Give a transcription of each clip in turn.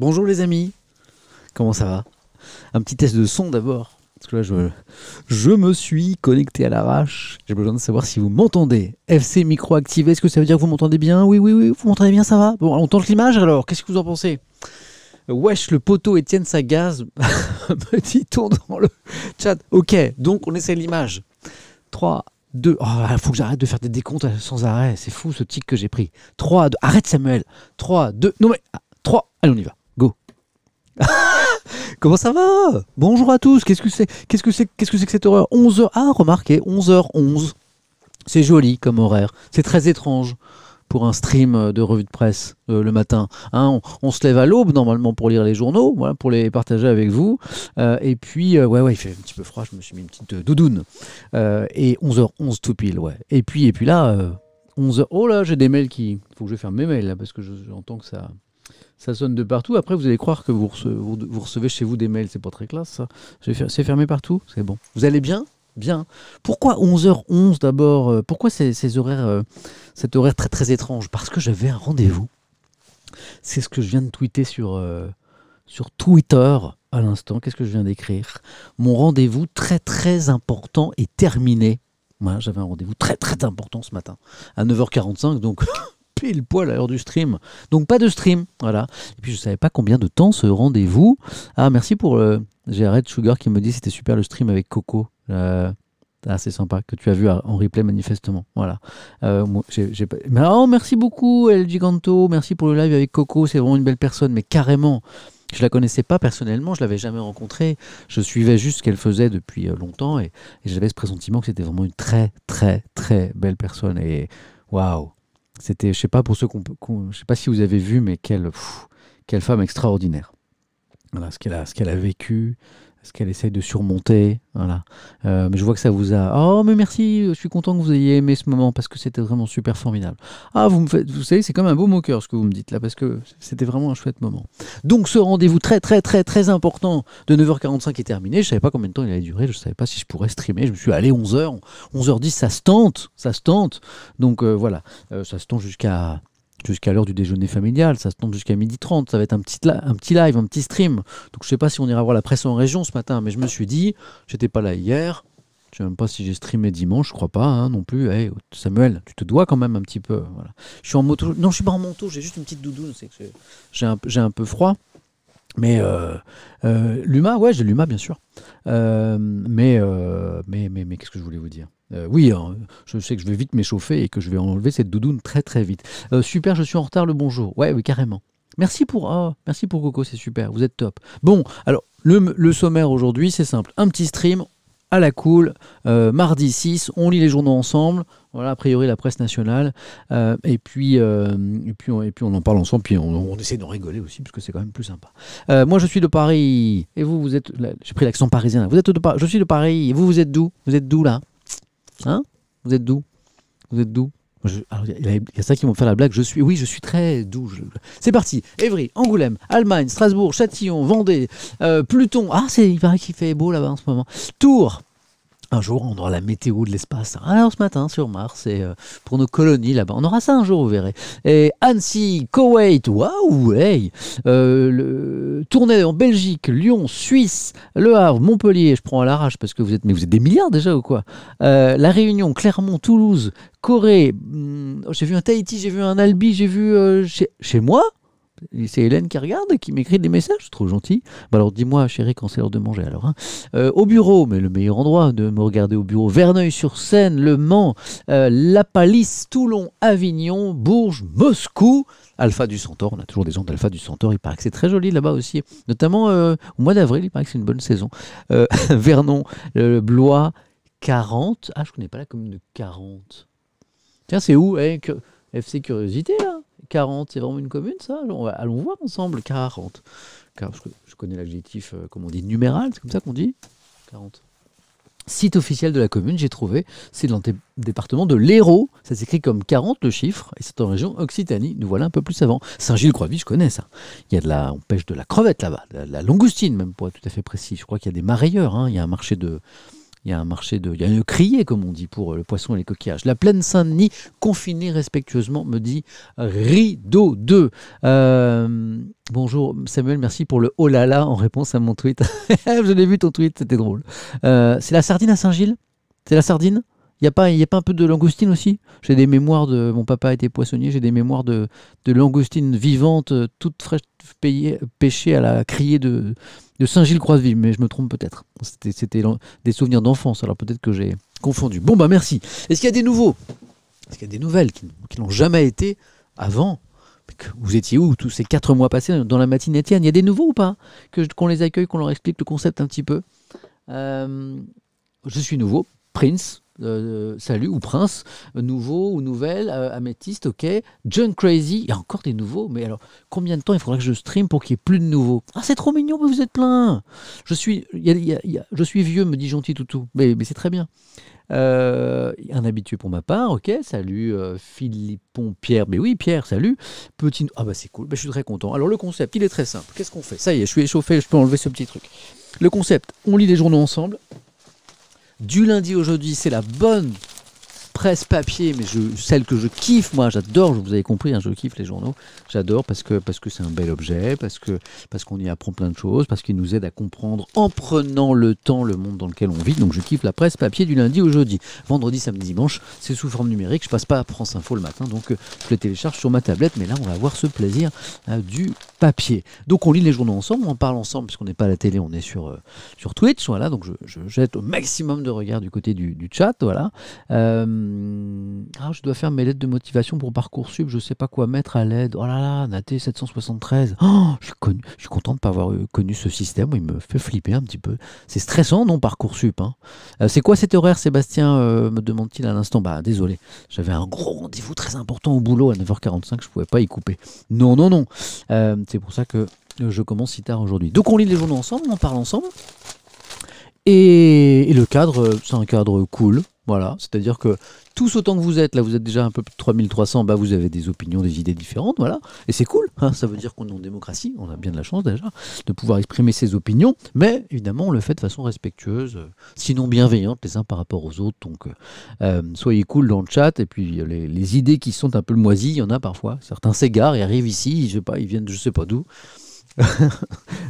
Bonjour les amis, comment ça va? Un petit test de son d'abord, parce que là je me suis connecté à l'arrache, j'ai besoin de savoir si vous m'entendez. FC micro activé, est-ce que ça veut dire que vous m'entendez bien? Oui, oui, oui, vous m'entendez bien, ça va? Bon, on tente l'image alors, qu'est-ce que vous en pensez? Wesh, le poteau Étienne Sagaz, me dit-on dans le chat. Ok, donc on essaie l'image. 3, 2, il faut que j'arrête de faire des décomptes sans arrêt, c'est fou ce tic que j'ai pris. 3, 2, arrête Samuel. 3, 2, non mais, 3, allez on y va, go. Comment ça va? Bonjour à tous, qu'est-ce que c'est que cette horreur? 11 heures, ah remarquez, 11h11. C'est joli comme horaire, c'est très étrange pour un stream de revue de presse le matin. Hein, on se lève à l'aube normalement pour lire les journaux, voilà, pour les partager avec vous. Et puis, ouais, il fait un petit peu froid, je me suis mis une petite doudoune. Et 11h11 tout pile, ouais. Et puis là, 11h, oh là, j'ai des mails qui... Faut que je ferme mes mails là, parce que j'entends que ça sonne de partout. Après, vous allez croire que vous recevez chez vous des mails. C'est pas très classe, ça. C'est fermé partout. C'est bon. Vous allez bien? Bien. Pourquoi 11h11 d'abord? Pourquoi ces horaires, cet horaire très très étrange? Parce que j'avais un rendez-vous. C'est ce que je viens de tweeter sur Twitter à l'instant. Qu'est-ce que je viens d'écrire? Mon rendez-vous très très important est terminé. Voilà, j'avais un rendez-vous très très important ce matin à 9h45. Donc... pile poil à l'heure du stream. Donc pas de stream, voilà. Et puis je savais pas combien de temps ce rendez-vous. Ah merci pour j'ai Red Sugar qui me dit c'était super le stream avec Coco. C'est sympa que tu as vu en replay manifestement. Voilà. Moi, Mais, oh, merci beaucoup El Giganto, merci pour le live avec Coco, c'est vraiment une belle personne, mais carrément. Je la connaissais pas personnellement, je l'avais jamais rencontrée. Je suivais juste ce qu'elle faisait depuis longtemps et j'avais ce pressentiment que c'était vraiment une très très très belle personne et waouh. C'était, je sais pas pour ceux je sais pas si vous avez vu, mais quelle femme extraordinaire. Voilà, ce qu'elle a vécu, ce qu'elle essaye de surmonter. Voilà. Mais je vois que ça vous a. Oh, mais merci, je suis content que vous ayez aimé ce moment parce que c'était vraiment super formidable. Ah, vous savez, c'est comme un beau moqueur ce que vous me dites là parce que c'était vraiment un chouette moment. Donc, ce rendez-vous très, très, très, très important de 9h45 est terminé. Je savais pas combien de temps il allait durer. Je savais pas si je pourrais streamer. Je me suis allé 11h, 11h10, ça se tente. Donc, voilà, ça se tente jusqu'à l'heure du déjeuner familial, ça se tente jusqu'à 12h30, ça va être un petit live, un petit stream. Donc je sais pas si on ira voir la presse en région ce matin, mais je me suis dit, j'étais pas là hier, je sais même pas si j'ai streamé dimanche, je crois pas hein, non plus. Hey, Samuel, tu te dois quand même un petit peu. Voilà. Je suis en moto, non je suis pas en manteau, j'ai juste une petite doudoune, c'est que j'ai un peu froid. Mais l'UMA, ouais, j'ai l'UMA bien sûr. Mais qu'est-ce que je voulais vous dire? Oui, hein, je sais que je vais vite m'échauffer et que je vais enlever cette doudoune très très vite. Super, je suis en retard, le bonjour. Ouais, oui, carrément. Merci pour Coco, c'est super, vous êtes top. Bon, alors, le sommaire aujourd'hui, c'est simple. Un petit stream à la cool, mardi 6, on lit les journaux ensemble. Voilà, a priori la presse nationale, et puis on en parle ensemble, puis on essaie d'en rigoler aussi, parce que c'est quand même plus sympa. Moi je suis de Paris, et vous êtes, j'ai pris l'accent parisien, vous êtes de Paris, je suis de Paris, et vous êtes d'où? Vous êtes d'où là? Hein? Vous êtes d'où? Vous êtes d'où? Alors, il y a ça qui vont faire la blague, je suis très doux. C'est parti, Évry, Angoulême, Allemagne, Strasbourg, Châtillon, Vendée, Pluton, il paraît qu'il fait beau là-bas en ce moment, Tours. Un jour, on aura la météo de l'espace. Alors, ce matin, sur Mars, et pour nos colonies là-bas. On aura ça un jour, vous verrez. Et Annecy, Koweït, waouh, hey Tournai en Belgique, Lyon, Suisse, Le Havre, Montpellier. Je prends à l'arrache parce que vous êtes des milliards déjà ou quoi? La Réunion, Clermont, Toulouse, Corée. J'ai vu un Tahiti, j'ai vu un Albi, j'ai vu chez moi. C'est Hélène qui regarde, qui m'écrit des messages, trop gentil. Bah alors dis-moi chérie quand c'est l'heure de manger alors. Hein. Au bureau, mais le meilleur endroit de me regarder au bureau, Verneuil-sur-Seine, Le Mans, La Palisse, Toulon, Avignon, Bourges, Moscou, Alpha du Centaure, on a toujours des gens d'Alpha du Centaure, il paraît que c'est très joli là-bas aussi, notamment au mois d'avril, il paraît que c'est une bonne saison. Vernon, Blois, 40, je connais pas la commune de 40. Tiens c'est où FC Curiosité là 40, c'est vraiment une commune, ça? Allons voir ensemble. 40. Parce que je connais l'adjectif, comme on dit, numéral, c'est comme ça qu'on dit 40. Site officiel de la commune, j'ai trouvé, c'est dans le département de l'Hérault. Ça s'écrit comme 40, le chiffre, et c'est en région Occitanie. Nous voilà un peu plus avant. Saint-Gilles-Croix-Vie, je connais ça. On pêche de la crevette là-bas, de la langoustine même, pour être tout à fait précis. Je crois qu'il y a des marailleurs, hein. Il y a un marché de Il y a un marché il y a une criée, comme on dit, pour le poisson et les coquillages. La plaine Saint-Denis, confinée respectueusement, me dit Rideau 2. Bonjour Samuel, merci pour le oh là là en réponse à mon tweet. Je l'ai vu ton tweet, c'était drôle. C'est la sardine à Saint-Gilles? C'est la sardine? Il y a pas un peu de langoustine aussi? J'ai des mémoires de... Mon papa était poissonnier, j'ai des mémoires de langoustine vivante, toute fraîche, pêchée à la criée de Saint-Gilles-Croix-de-Vie, mais je me trompe peut-être. C'était des souvenirs d'enfance, alors peut-être que j'ai confondu. Bon, bah merci. Est-ce qu'il y a des nouveaux? Est-ce qu'il y a des nouvelles qui n'ont jamais été avant? Vous étiez où tous ces 4 mois passés dans la matinée Étienne? Il y a des nouveaux ou pas? Qu'on les accueille, qu'on leur explique le concept un petit peu. Je suis nouveau, Prince. Salut, ou Prince, nouveau ou nouvelle, améthyste, ok. John Crazy, il y a encore des nouveaux, mais alors combien de temps il faudra que je stream pour qu'il n'y ait plus de nouveaux? Ah, c'est trop mignon, mais vous êtes plein. Je suis vieux, me dit Gentil Toutou, mais c'est très bien. Un habitué pour ma part, ok. Salut Philippon Pierre, mais oui Pierre, salut. Petit, ah bah c'est cool, bah, je suis très content. Alors le concept, il est très simple. Qu'est-ce qu'on fait? Ça y est, je suis échauffé, je peux enlever ce petit truc. Le concept, on lit les journaux ensemble. Du lundi au jeudi, c'est la bonne presse papier, mais celle que je kiffe, moi, j'adore, vous avez compris, hein, je kiffe les journaux, j'adore parce que c'est un bel objet, parce qu'on y apprend plein de choses, parce qu'il nous aide à comprendre en prenant le temps le monde dans lequel on vit. Donc je kiffe la presse papier du lundi au jeudi. Vendredi, samedi, dimanche, c'est sous forme numérique, je passe pas à France Info le matin, donc je le télécharge sur ma tablette, mais là on va avoir ce plaisir du papier. Donc on lit les journaux ensemble, on en parle ensemble, puisqu'on n'est pas à la télé, on est sur Twitch, voilà, donc je jette au maximum de regard du côté du chat, voilà. Je dois faire mes lettres de motivation pour Parcoursup, je sais pas quoi mettre à l'aide. Oh là là, Naté 773. Oh, je suis content de ne pas avoir connu ce système, il me fait flipper un petit peu. C'est stressant, non, Parcoursup, hein. C'est quoi cet horaire, Sébastien, me demande-t-il à l'instant? Bah désolé, j'avais un gros rendez-vous très important au boulot à 9h45, je pouvais pas y couper. Non. C'est pour ça que je commence si tard aujourd'hui. Donc on lit les journaux ensemble, on en parle ensemble. Et le cadre, c'est un cadre cool. Voilà, c'est-à-dire que tous autant que vous êtes, là vous êtes déjà un peu plus de 3300, bah vous avez des opinions, des idées différentes, voilà. Et c'est cool, hein, ça veut dire qu'on est en démocratie, on a bien de la chance déjà de pouvoir exprimer ses opinions, mais évidemment on le fait de façon respectueuse, sinon bienveillante les uns par rapport aux autres. Donc soyez cool dans le chat, et puis les idées qui sont un peu moisies, il y en a parfois. Certains s'égarent et arrivent ici, je sais pas, ils viennent je sais pas d'où.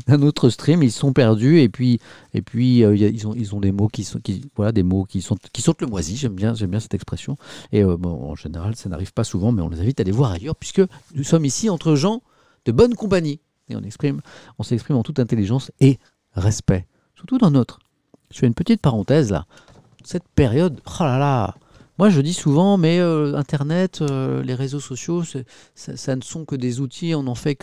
d'un autre stream, ils sont perdus et puis ils ont des mots qui sortent le moisi. J'aime bien cette expression. Et en général, ça n'arrive pas souvent, mais on les invite à aller voir ailleurs puisque nous sommes ici entre gens de bonne compagnie et on s'exprime en toute intelligence et respect, surtout dans notre. Je fais une petite parenthèse là. Cette période, oh là là. Moi, je dis souvent, mais Internet, les réseaux sociaux, ça ne sont que des outils. On en fait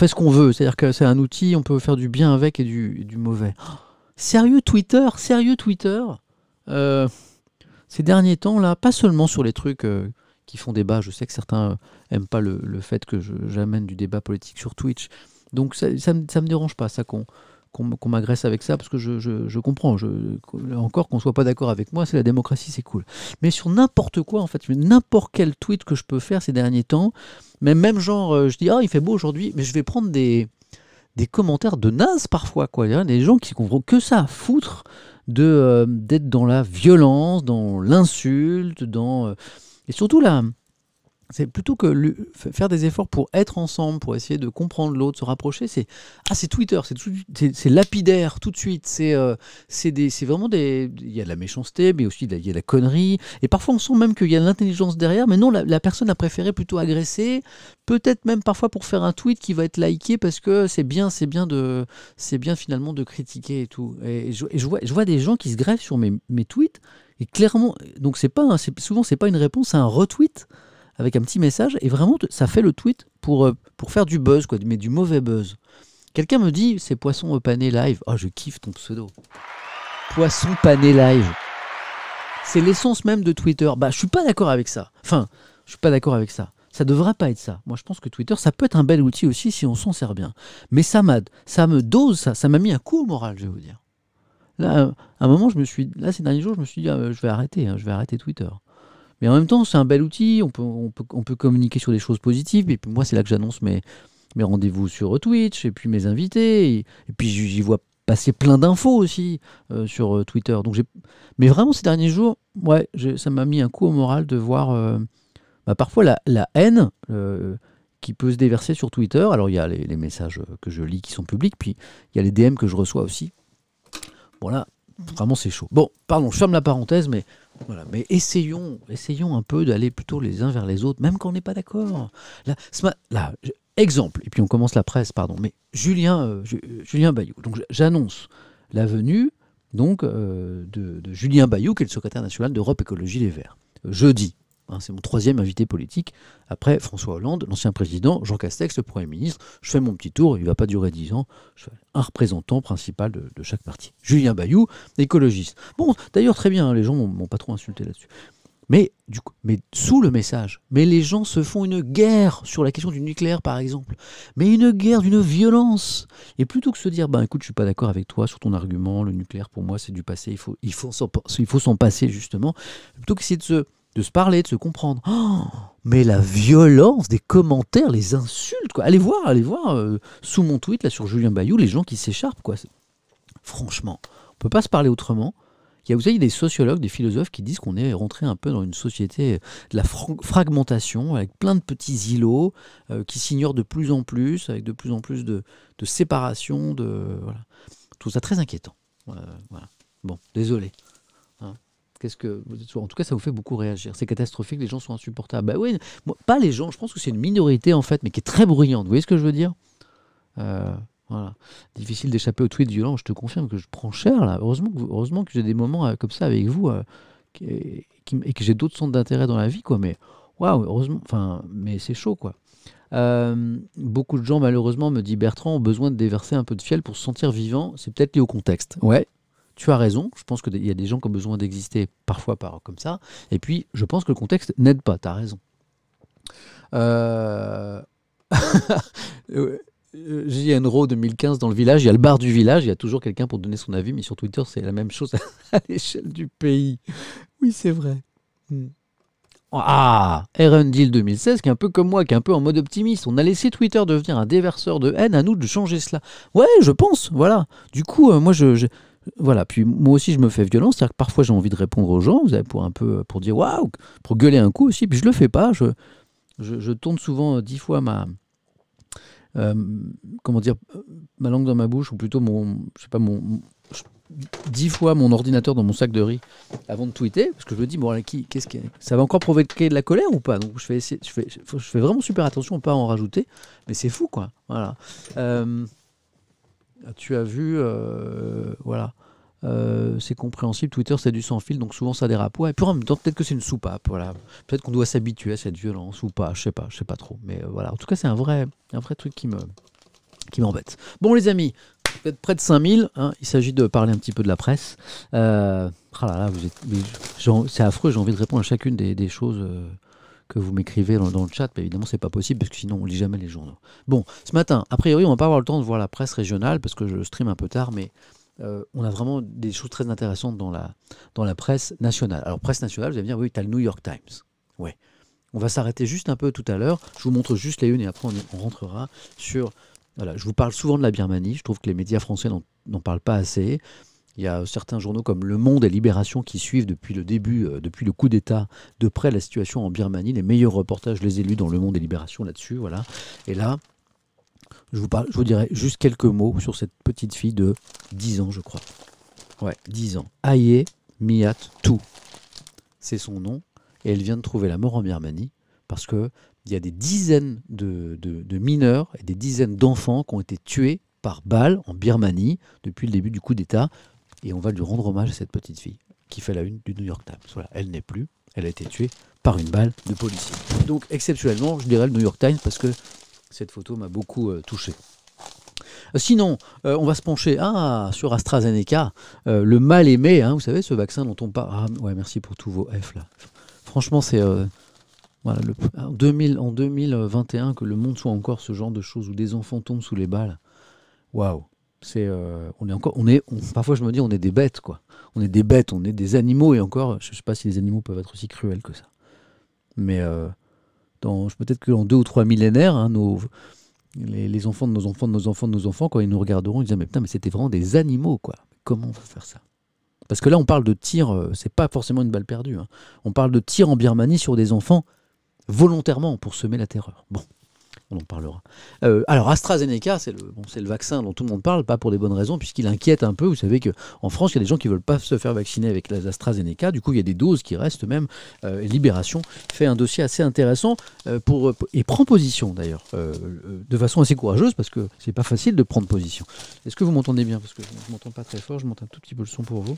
ce qu'on veut, c'est-à-dire que c'est un outil, on peut faire du bien avec et du mauvais. Oh, sérieux Twitter ces derniers temps là, pas seulement sur les trucs qui font débat, je sais que certains aiment pas le fait que j'amène du débat politique sur Twitch, donc ça me dérange pas ça qu'on m'agresse avec ça, parce que je comprends, encore qu'on soit pas d'accord avec moi, c'est la démocratie, c'est cool. Mais sur n'importe quoi, en fait, n'importe quel tweet que je peux faire ces derniers temps, même genre, je dis, il fait beau aujourd'hui, mais je vais prendre des commentaires de naze parfois, quoi. Il y a des gens qui comprennent que ça à foutre d'être dans la violence, dans l'insulte, et surtout là. C'est plutôt que faire des efforts pour être ensemble, pour essayer de comprendre l'autre, se rapprocher, c'est Twitter, c'est lapidaire tout de suite, c'est vraiment il y a de la méchanceté, mais aussi il y a de la connerie, et parfois on sent même qu'il y a de l'intelligence derrière, mais non, la personne a préféré plutôt agresser, peut-être même parfois pour faire un tweet qui va être liké, parce que c'est bien finalement de critiquer et tout, et je vois des gens qui se greffent sur mes tweets, et clairement, donc souvent c'est pas une réponse, c'est un retweet, avec un petit message, et vraiment, ça fait le tweet pour faire du buzz, quoi, mais du mauvais buzz. Quelqu'un me dit, c'est Poisson Pané Live. Oh, je kiffe ton pseudo. Poisson Pané Live. C'est l'essence même de Twitter. Bah, je suis pas d'accord avec ça. Enfin, je suis pas d'accord avec ça. Ça devrait pas être ça. Moi, je pense que Twitter, ça peut être un bel outil aussi si on s'en sert bien. Mais ça me dose, ça m'a mis un coup au moral, je vais vous dire. Là, à un moment, ces derniers jours, je me suis dit, je vais arrêter Twitter. Mais en même temps, c'est un bel outil, on peut communiquer sur des choses positives, et puis moi, c'est là que j'annonce mes rendez-vous sur Twitch, et puis mes invités, et puis j'y vois passer plein d'infos aussi sur Twitter. Donc mais vraiment ces derniers jours, ouais, ça m'a mis un coup au moral de voir parfois la haine qui peut se déverser sur Twitter. Alors il y a les messages que je lis qui sont publics, puis il y a les DM que je reçois aussi. Bon là, vraiment c'est chaud. Bon, pardon, je ferme la parenthèse, mais voilà. Mais essayons un peu d'aller plutôt les uns vers les autres, même quand on n'est pas d'accord. Là, exemple, et puis on commence la presse, pardon, mais Julien Bayou. Donc j'annonce la venue donc de Julien Bayou, qui est le secrétaire national d'Europe Écologie Les Verts. Jeudi. C'est mon 3e invité politique, après François Hollande, l'ancien président, Jean Castex, le Premier ministre. Je fais mon petit tour, il ne va pas durer 10 ans. Je fais un représentant principal de chaque parti. Julien Bayou, écologiste. Bon, d'ailleurs, très bien, les gens m'ont pas trop insulté là-dessus. Mais sous le message, mais les gens se font une guerre sur la question du nucléaire, par exemple. Mais une guerre d'une violence. Et plutôt que se dire, écoute, je suis pas d'accord avec toi sur ton argument, le nucléaire, pour moi, c'est du passé, il faut s'en passer, justement. Plutôt qu'essayer de se parler, de se comprendre. Mais la violence des commentaires, les insultes, quoi. Allez voir sous mon tweet là sur Julien Bayou, les gens qui s'écharpent, quoi. Franchement, on peut pas se parler autrement. Vous savez, des sociologues, des philosophes qui disent qu'on est rentré un peu dans une société de la fragmentation, avec plein de petits îlots qui s'ignorent de plus en plus, avec de plus en plus de séparation. Voilà. Je trouve ça très inquiétant. Voilà. Bon, désolé. En tout cas, ça vous fait beaucoup réagir. C'est catastrophique, les gens sont insupportables. Oui, pas les gens, je pense que c'est une minorité en fait, mais qui est très bruyante. Vous voyez ce que je veux dire ? Voilà. Difficile d'échapper aux tweets violents, je te confirme que je prends cher là. Heureusement que j'ai des moments comme ça avec vous et que j'ai d'autres centres d'intérêt dans la vie, quoi. Mais waouh, heureusement, mais c'est chaud, quoi. Beaucoup de gens, malheureusement, me dit Bertrand, ont besoin de déverser un peu de fiel pour se sentir vivant. C'est peut-être lié au contexte. Ouais. Tu as raison, je pense qu'il y a des gens qui ont besoin d'exister parfois comme ça, et puis je pense que le contexte n'aide pas, tu as raison. JN Row 2015 dans le village, il y a le bar du village, il y a toujours quelqu'un pour donner son avis, mais sur Twitter c'est la même chose à l'échelle du pays. Oui, c'est vrai. Aaron Deal 2016, qui est un peu comme moi, qui est un peu en mode optimiste. On a laissé Twitter devenir un déverseur de haine, à nous de changer cela. Ouais, je pense, voilà. Du coup, moi voilà, puis moi aussi je me fais violence, c'est-à-dire que parfois j'ai envie de répondre aux gens, vous savez, pour dire waouh, pour gueuler un coup aussi, puis je le fais pas, je tourne souvent 10 fois ma langue dans ma bouche, ou plutôt 10 fois mon ordinateur dans mon sac de riz avant de tweeter, parce que je me dis ça va encore provoquer de la colère ou pas, donc je fais vraiment super attention à ne pas en rajouter, mais c'est fou, quoi. Voilà. Tu as vu, voilà, c'est compréhensible, Twitter c'est du sans fil, donc souvent ça dérape. Ouais, et puis en même temps, peut-être que c'est une soupape, voilà. Peut-être qu'on doit s'habituer à cette violence ou pas, je sais pas trop. Mais voilà, en tout cas c'est un vrai truc qui m'embête. Bon les amis, vous êtes près de 5000, hein, il s'agit de parler un petit peu de la presse. C'est affreux, j'ai envie de répondre à chacune des choses que vous m'écrivez dans le chat, mais évidemment c'est pas possible parce que sinon on lit jamais les journaux. Bon, ce matin, a priori on va pas avoir le temps de voir la presse régionale parce que je stream un peu tard, mais on a vraiment des choses très intéressantes dans la presse nationale. Alors presse nationale, vous allez me dire, oui, tu as le New York Times. Ouais. On va s'arrêter juste un peu tout à l'heure, je vous montre juste les unes et après on rentrera sur... Voilà, je vous parle souvent de la Birmanie, je trouve que les médias français n'en parlent pas assez. Il y a certains journaux comme Le Monde et Libération qui suivent depuis le début, depuis le coup d'État, de près la situation en Birmanie. Les meilleurs reportages, je les ai lus dans Le Monde et Libération là-dessus. Voilà. Et là, je vous dirai juste quelques mots sur cette petite fille de 10 ans, je crois. Ouais, 10 ans. Aye Miat Tu. C'est son nom. Et elle vient de trouver la mort en Birmanie parce qu'il y a des dizaines de mineurs et des dizaines d'enfants qui ont été tués par balle en Birmanie depuis le début du coup d'État. Et on va lui rendre hommage à cette petite fille qui fait la une du New York Times. Voilà, elle n'est plus, elle a été tuée par une balle de policier. Donc exceptionnellement, je dirais le New York Times parce que cette photo m'a beaucoup touché. Sinon, on va se pencher sur AstraZeneca, le mal aimé, hein, vous savez, ce vaccin dont on parle. Ah, ouais, merci pour tous vos F là. Franchement, c'est voilà, en 2021 que le monde soit encore ce genre de choses où des enfants tombent sous les balles. Waouh. Parfois je me dis on est des bêtes, quoi. On est des bêtes, on est des animaux, et encore, je ne sais pas si les animaux peuvent être aussi cruels que ça. Mais peut-être que dans 2 ou 3 millénaires, hein, les enfants de nos enfants, de nos enfants, de nos enfants, quand ils nous regarderont, ils disent mais putain, mais c'était vraiment des animaux, quoi. Comment on va faire ça? Parce que là, on parle de tir, c'est pas forcément une balle perdue, hein. On parle de tir en Birmanie sur des enfants volontairement pour semer la terreur. Bon, on en parlera. Alors AstraZeneca, c'est le vaccin dont tout le monde parle, pas pour des bonnes raisons, puisqu'il inquiète un peu. Vous savez qu'en France, il y a des gens qui ne veulent pas se faire vacciner avec l'AstraZeneca. Du coup, il y a des doses qui restent même. Libération fait un dossier assez intéressant et prend position d'ailleurs, de façon assez courageuse, parce que c'est pas facile de prendre position. Est-ce que vous m'entendez bien? Parce que je ne m'entends pas très fort, je monte un tout petit peu le son pour vous.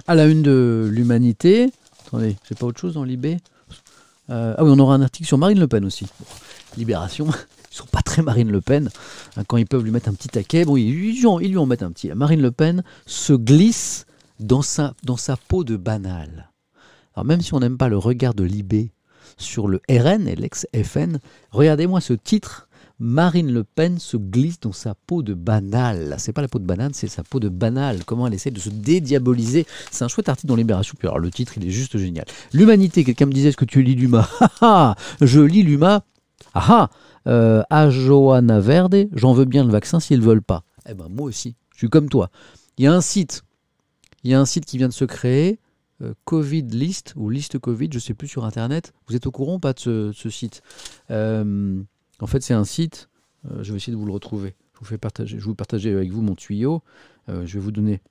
À la une de l'Humanité. Attendez, j'ai pas autre chose dans l'IB? Ah oui, on aura un article sur Marine Le Pen aussi. Bon, Libération, ils sont pas très Marine Le Pen. Quand ils peuvent lui mettre un petit taquet, bon, ils lui en mettent un petit. Marine Le Pen se glisse dans sa peau de banale. Alors même si on n'aime pas le regard de l'IB sur le RN et l'ex-FN, regardez-moi ce titre. Marine Le Pen se glisse dans sa peau de banale. C'est pas la peau de banane, c'est sa peau de banale. Comment elle essaie de se dédiaboliser. C'est un chouette article dans Libération. Puis alors le titre, il est juste génial. L'Humanité, quelqu'un me disait, est-ce que tu lis l'Huma? Je lis l'Huma. À Johanna Verde, j'en veux bien le vaccin s'ils ne veulent pas. Eh ben moi aussi, je suis comme toi. Il y a un site qui vient de se créer, Covid List, ou Liste Covid, je ne sais plus, sur Internet. Vous êtes au courant ou pas de ce site? En fait, c'est un site, je vais essayer de vous le retrouver. Je vais partager avec vous mon tuyau. Je vais vous donner...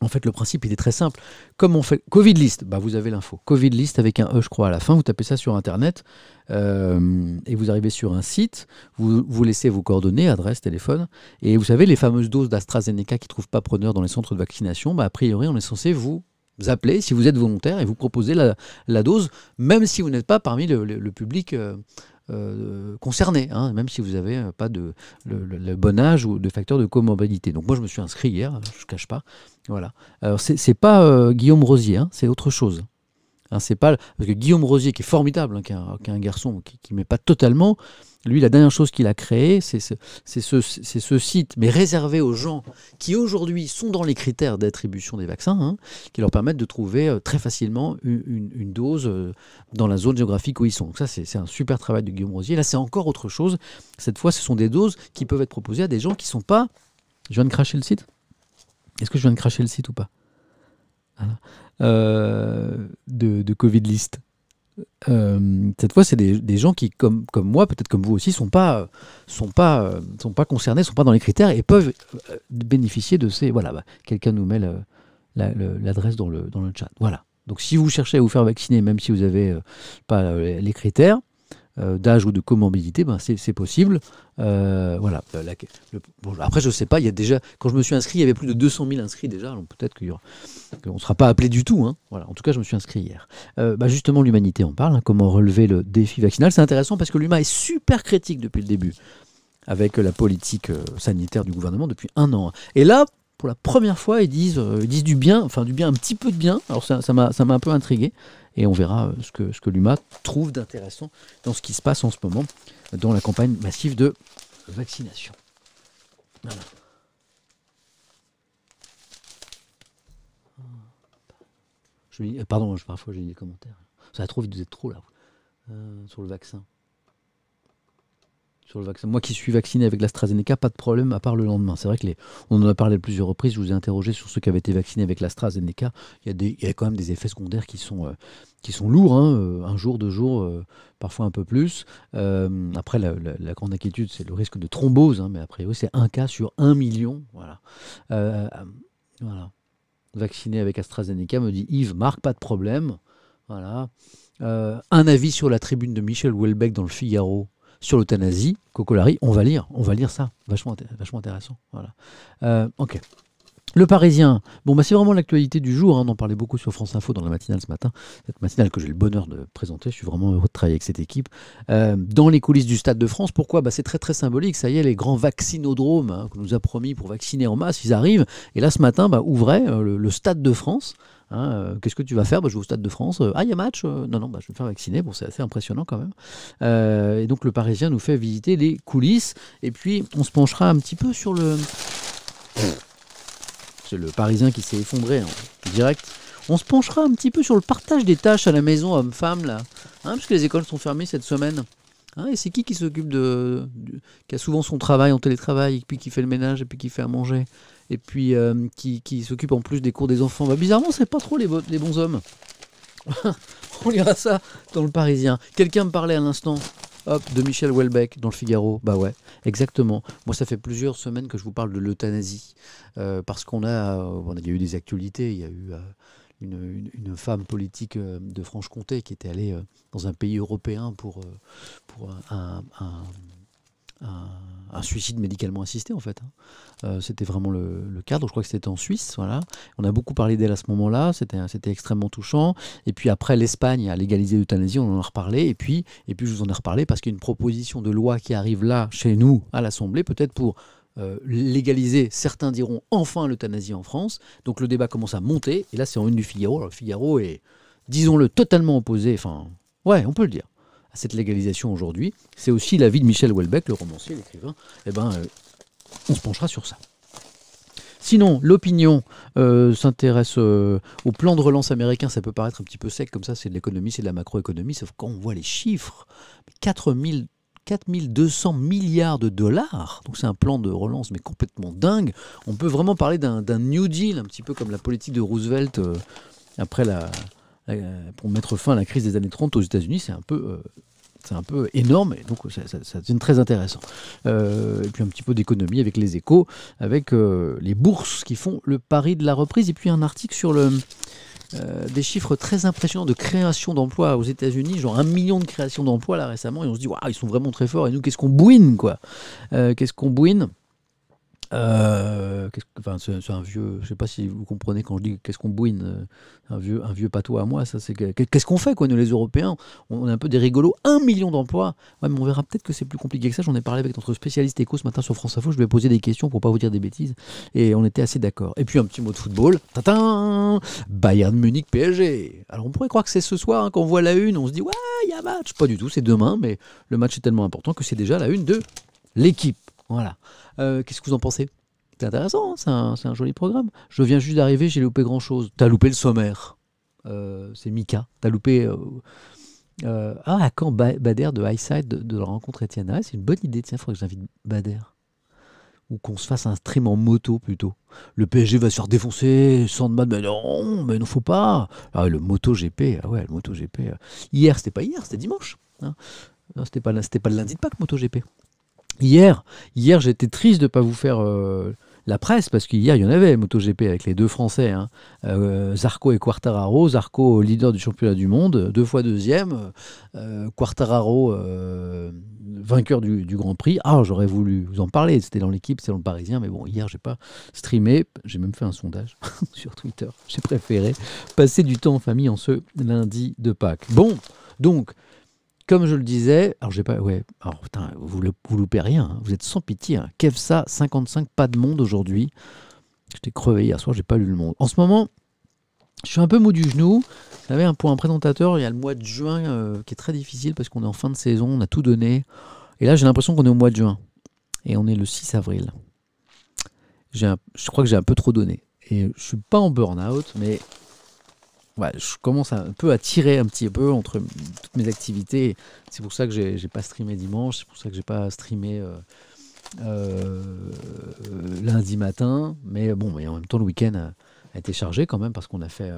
En fait, le principe, il est très simple. Comme on fait Covid List, bah, vous avez l'info. Covid List avec un E, je crois, à la fin. Vous tapez ça sur Internet et vous arrivez sur un site. Vous laissez vos coordonnées, adresse, téléphone. Et vous savez, les fameuses doses d'AstraZeneca qui ne trouvent pas preneur dans les centres de vaccination, bah, a priori, on est censé vous appeler si vous êtes volontaire et vous proposer la dose, même si vous n'êtes pas parmi le public... concernés, hein, même si vous n'avez pas le bon âge ou de facteurs de comorbidité. Donc moi je me suis inscrit hier, je ne cache pas. Voilà. Alors c'est pas Guillaume Rosier, hein, c'est autre chose. Hein, c'est pas parce que Guillaume Rosier, qui est formidable, hein, qui est un garçon qui met pas totalement. Lui, la dernière chose qu'il a créé, c'est ce site, mais réservé aux gens qui aujourd'hui sont dans les critères d'attribution des vaccins, hein, qui leur permettent de trouver très facilement une dose dans la zone géographique où ils sont. Donc ça, c'est un super travail de Guillaume Rosier. Là, c'est encore autre chose. Cette fois, ce sont des doses qui peuvent être proposées à des gens qui ne sont pas... Je viens de cracher le site? Est-ce que je viens de cracher le site ou pas? De Covid List. Cette fois, c'est des gens qui, comme moi, peut-être comme vous aussi, sont pas concernés, sont pas dans les critères et peuvent bénéficier de ces... Voilà, quelqu'un nous met l'adresse dans le chat. Voilà. Donc, si vous cherchez à vous faire vacciner, même si vous n'avez pas les critères d'âge ou de comorbidité, ben c'est possible. Voilà. Bon, après, je ne sais pas, il y a déjà, quand je me suis inscrit, il y avait plus de 200 000 inscrits déjà, donc peut-être qu'on ne sera pas appelé du tout. Hein. Voilà. En tout cas, je me suis inscrit hier. Justement, l'Humanité en parle, hein, comment relever le défi vaccinal. C'est intéressant parce que l'UMA est super critique depuis le début avec la politique sanitaire du gouvernement depuis 1 an. Et là, pour la première fois, ils disent du bien, enfin du bien, un petit peu de bien. Alors ça m'a un peu intrigué. Et on verra ce que l'UMA trouve d'intéressant dans ce qui se passe en ce moment, dans la campagne massive de vaccination. Voilà. Pardon, parfois j'ai des commentaires. Ça va trop vite, vous êtes trop là, sur le vaccin. Sur le vaccin. Moi qui suis vacciné avec l'AstraZeneca, pas de problème à part le lendemain. C'est vrai qu'on en a parlé à plusieurs reprises, je vous ai interrogé sur ceux qui avaient été vaccinés avec l'AstraZeneca. Il y a quand même des effets secondaires qui sont lourds, hein, 1 jour, 2 jours, parfois un peu plus. Après, la grande inquiétude, c'est le risque de thrombose, hein, mais a priori, c'est 1 cas sur 1 million. Voilà. Voilà. Vacciné avec AstraZeneca, me dit Yves, Marc, pas de problème. Voilà. Un avis sur la tribune de Michel Houellebecq dans le Figaro sur l'euthanasie, Cocolari, on va lire ça, vachement intéressant. Voilà. Ok. Le Parisien, c'est vraiment l'actualité du jour, hein, on en parlait beaucoup sur France Info dans la matinale ce matin, cette matinale que j'ai le bonheur de présenter, je suis vraiment heureux de travailler avec cette équipe. Dans les coulisses du Stade de France, pourquoi? C'est très très symbolique, ça y est, les grands vaccinodromes, hein, qu'on nous a promis pour vacciner en masse, ils arrivent, et là ce matin, ouvrait le Stade de France. Hein, qu'est-ce que tu vas faire? Je vais au Stade de France. Il y a match? Non, je vais me faire vacciner. Bon, c'est assez impressionnant quand même. Et donc le Parisien nous fait visiter les coulisses. Et puis on se penchera un petit peu sur le... C'est le Parisien qui s'est effondré en direct. On se penchera un petit peu sur le partage des tâches à la maison homme-femme, là. Hein, parce que les écoles sont fermées cette semaine. Hein, et c'est qui s'occupe qui a souvent son travail en télétravail, et puis qui fait le ménage, et puis qui fait à manger, et puis qui s'occupe en plus des cours des enfants. Bah, bizarrement, c'est pas trop les bons hommes. On lira ça dans le Parisien. Quelqu'un me parlait à l'instant, hop, de Michel Houellebecq dans le Figaro. Bah ouais, exactement. Moi, ça fait plusieurs semaines que je vous parle de l'euthanasie, parce il y a eu des actualités. Il y a eu une femme politique de Franche-Comté qui était allée dans un pays européen pour un suicide médicalement assisté, en fait. C'était vraiment le cadre. Je crois que c'était en Suisse. Voilà. On a beaucoup parlé d'elle à ce moment-là. C'était extrêmement touchant. Et puis après, l'Espagne a légalisé l'euthanasie. On en a reparlé. Et puis je vous en ai reparlé parce qu'il y a une proposition de loi qui arrive là, chez nous, à l'Assemblée, peut-être pour légaliser, certains diront enfin l'euthanasie en France. Donc le débat commence à monter. Et là, c'est en une du Figaro. Alors, le Figaro est, disons-le, totalement opposé. Enfin, ouais, on peut le dire, à cette légalisation aujourd'hui. C'est aussi l'avis de Michel Houellebecq, le romancier, l'écrivain. Eh ben, on se penchera sur ça. Sinon, l'opinion s'intéresse au plan de relance américain. Ça peut paraître un petit peu sec comme ça, c'est de l'économie, c'est de la macroéconomie, sauf quand on voit les chiffres, 4 200 milliards de dollars, donc c'est un plan de relance mais complètement dingue. On peut vraiment parler d'un New Deal, un petit peu comme la politique de Roosevelt après pour mettre fin à la crise des années 30 aux États-Unis. C'est un peu énorme, et donc ça devient très intéressant. Et puis un petit peu d'économie avec les Échos, avec les bourses qui font le pari de la reprise, et puis un article sur des chiffres très impressionnants de création d'emplois aux États-Unis, genre 1 million de créations d'emplois là récemment, et on se dit waouh, ils sont vraiment très forts, et nous qu'est-ce qu'on bouine, quoi. Qu'est-ce qu'on bouine. C'est un vieux, je sais pas si vous comprenez quand je dis qu'est-ce qu'on bouine, un vieux patois à moi, ça c'est qu'est-ce qu'on fait, quoi, nous les Européens, on est un peu des rigolos. 1 million d'emplois, ouais, mais on verra peut-être que c'est plus compliqué que ça. J'en ai parlé avec notre spécialiste éco ce matin sur France Info, je lui ai posé des questions pour pas vous dire des bêtises, et on était assez d'accord. Et puis un petit mot de football, tatin, Bayern Munich PSG. Alors on pourrait croire que c'est ce soir, hein, quand on voit la une, on se dit ouais, il y a un match, pas du tout, c'est demain, mais le match est tellement important que c'est déjà la une de l'équipe. Voilà. Qu'est-ce que vous en pensez? C'est intéressant, hein, c'est un joli programme. Je viens juste d'arriver, j'ai loupé grand-chose. T'as loupé le sommaire. C'est Mika. T'as loupé... à quand Bader de Highside de la rencontre Étienne? Ah, c'est une bonne idée, tiens, il faudrait que j'invite Bader. Ou qu'on se fasse un stream en moto plutôt. Le PSG va se faire défoncer, Sandman, mais non, faut pas. Ah, le MotoGP, ah ouais, le MotoGP. Hier, c'était pas hier, c'était dimanche. Hein. Non, c'était pas le lundi de Pâques, MotoGP. Hier j'étais triste de ne pas vous faire la presse, parce qu'hier, il y en avait, MotoGP, avec les deux Français, hein. Zarco et Quartararo. Zarco, leader du championnat du monde, 2 fois deuxième. Quartararo, vainqueur du Grand Prix. Ah, j'aurais voulu vous en parler, c'était dans l'équipe, c'est dans le Parisien, mais bon, hier, j'ai pas streamé. J'ai même fait un sondage sur Twitter. J'ai préféré passer du temps en famille en ce lundi de Pâques. Bon, donc... Comme je le disais, alors j'ai pas, ouais, alors putain, vous loupez rien, hein, vous êtes sans pitié. Hein. Kevsa 55, pas de monde aujourd'hui. J'étais crevé hier soir, j'ai pas lu Le Monde. En ce moment, je suis un peu mou du genou. Vous savez, pour un présentateur, il y a le mois de juin qui est très difficile parce qu'on est en fin de saison, on a tout donné. Et là, j'ai l'impression qu'on est au mois de juin et on est le 6 avril. Je crois que j'ai un peu trop donné et je suis pas en burn-out, mais ouais, je commence un peu à tirer un petit peu entre toutes mes activités. C'est pour ça que j'ai pas streamé dimanche, c'est pour ça que j'ai pas streamé lundi matin. Mais bon, mais en même temps, le week-end a été chargé quand même parce qu'on a fait